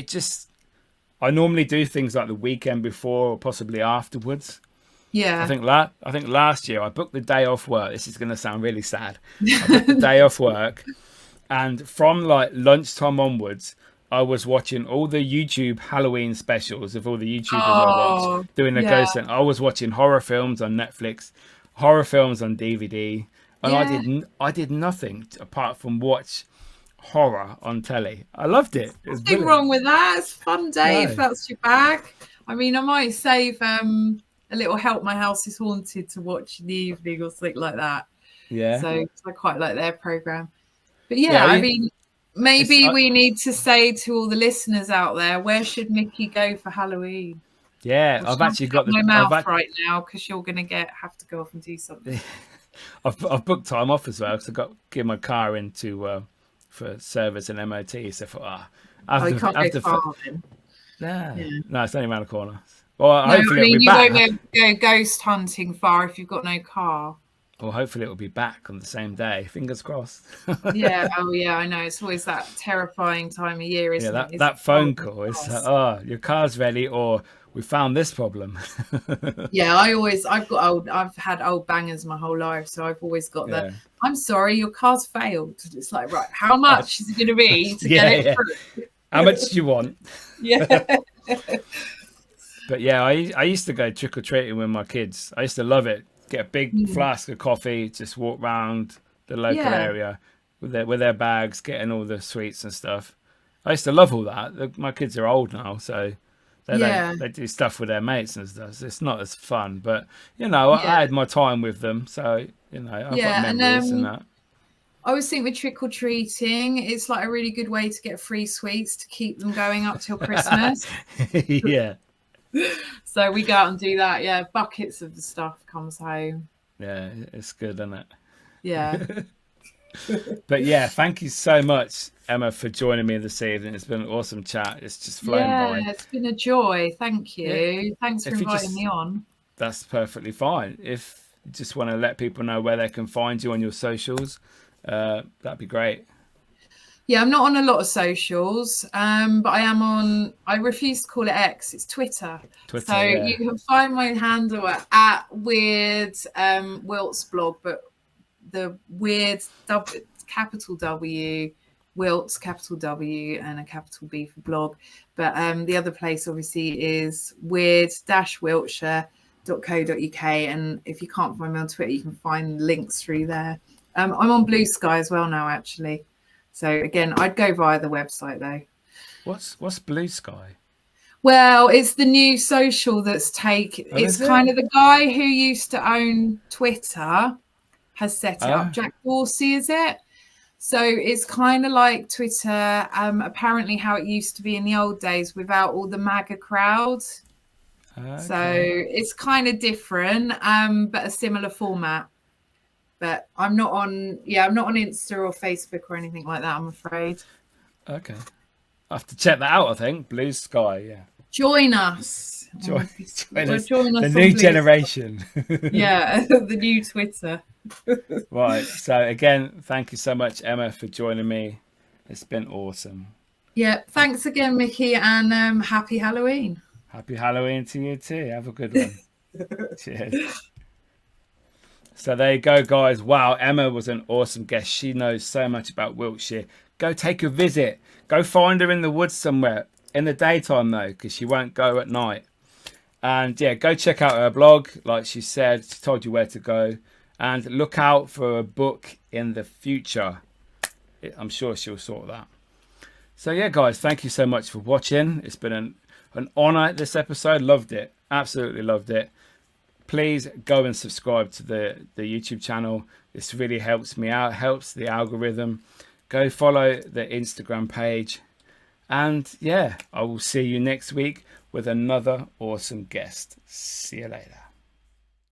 I normally do things like the weekend before or possibly afterwards. Yeah. I think last year I booked the day off work. This is going to sound really sad. I booked the day off work, and from like lunchtime onwards, I was watching all the YouTube Halloween specials of all the YouTubers I watch doing the ghost hunt. I was watching horror films on Netflix, horror films on DVD, and I did nothing apart from watch horror on telly. I loved it. Nothing wrong with that. It's a fun day if that's your bag. I mean, I might save a little Help My House is Haunted to watch in the evening or something like that. Yeah. So I quite like their program. But I mean, maybe we need to say to all the listeners out there, where should Mickey go for Halloween? Yeah, I've actually got my mouth right now because you're going to have to go off and do something. I've booked time off as well because I've got to get my car into for service and MOT. So you can't go far then. No, it's only around the corner. Well, hopefully it'll be back. You won't go ghost hunting far if you've got no car. Well, hopefully it'll be back on the same day. Fingers crossed. Yeah. Oh, yeah. I know. It's always that terrifying time of year, isn't it? That phone call is, your car's ready, or we found this problem. Yeah, I've had old bangers my whole life, so I've always got I'm sorry, your car's failed. It's like, right, how much is it going to be to get it through? How much do you want? Yeah. But yeah, I used to go trick or treating with my kids. I used to love it. Get a big flask of coffee, just walk around the local area with their bags, getting all the sweets and stuff. I used to love all that. My kids are old now, so they do stuff with their mates and stuff. So it's not as fun, but I had my time with them, so I've got memories and that. I always think with trick or treating, it's like a really good way to get free sweets to keep them going up till Christmas. Yeah. So we go out and do that. Yeah, buckets of the stuff comes home. Yeah, it's good, isn't it? Yeah. But yeah, thank you so much, Emma, for joining me this evening. It's been an awesome chat. It's just flown by. Yeah, it's been a joy. Thank you. Yeah. Thanks for inviting me on. That's perfectly fine. If you just want to let people know where they can find you on your socials, that'd be great. Yeah, I'm not on a lot of socials, but I am on, I refuse to call it X, it's Twitter. So you can find my handle at Weird Wilts blog, but the Weird capital W, Wilts capital W and a capital B for blog. But the other place obviously is weird-wiltshire.co.uk. And if you can't find me on Twitter, you can find links through there. I'm on Blue Sky as well now, actually. So again, I'd go via the website though. What's Blue Sky? Well, it's the new social that's it's kind of the guy who used to own Twitter has set it up. Jack Dorsey, is it? So it's kind of like Twitter, apparently how it used to be in the old days without all the MAGA crowd. Okay. So it's kind of different, but a similar format. But I'm not on Insta or Facebook or anything like that, I'm afraid. Okay. I have to check that out, I think. Blue Sky, yeah. Join us. Join us. The new generation. Yeah, the new Twitter. Right. So again, thank you so much, Emma, for joining me. It's been awesome. Yeah. Thanks again, Mickey, and happy Halloween. Happy Halloween to you too. Have a good one. Cheers. So there you go, guys. Wow, Emma was an awesome guest. She knows so much about Wiltshire. Go take a visit. Go find her in the woods somewhere. In the daytime, though, because she won't go at night. And yeah, go check out her blog. Like she said, she told you where to go. And look out for a book in the future. I'm sure she'll sort that. So yeah, guys, thank you so much for watching. It's been an honor this episode. Loved it. Absolutely loved it. Please go and subscribe to the YouTube channel. This really helps me out, helps the algorithm. Go follow the Instagram page. And yeah, I will see you next week with another awesome guest. See you later.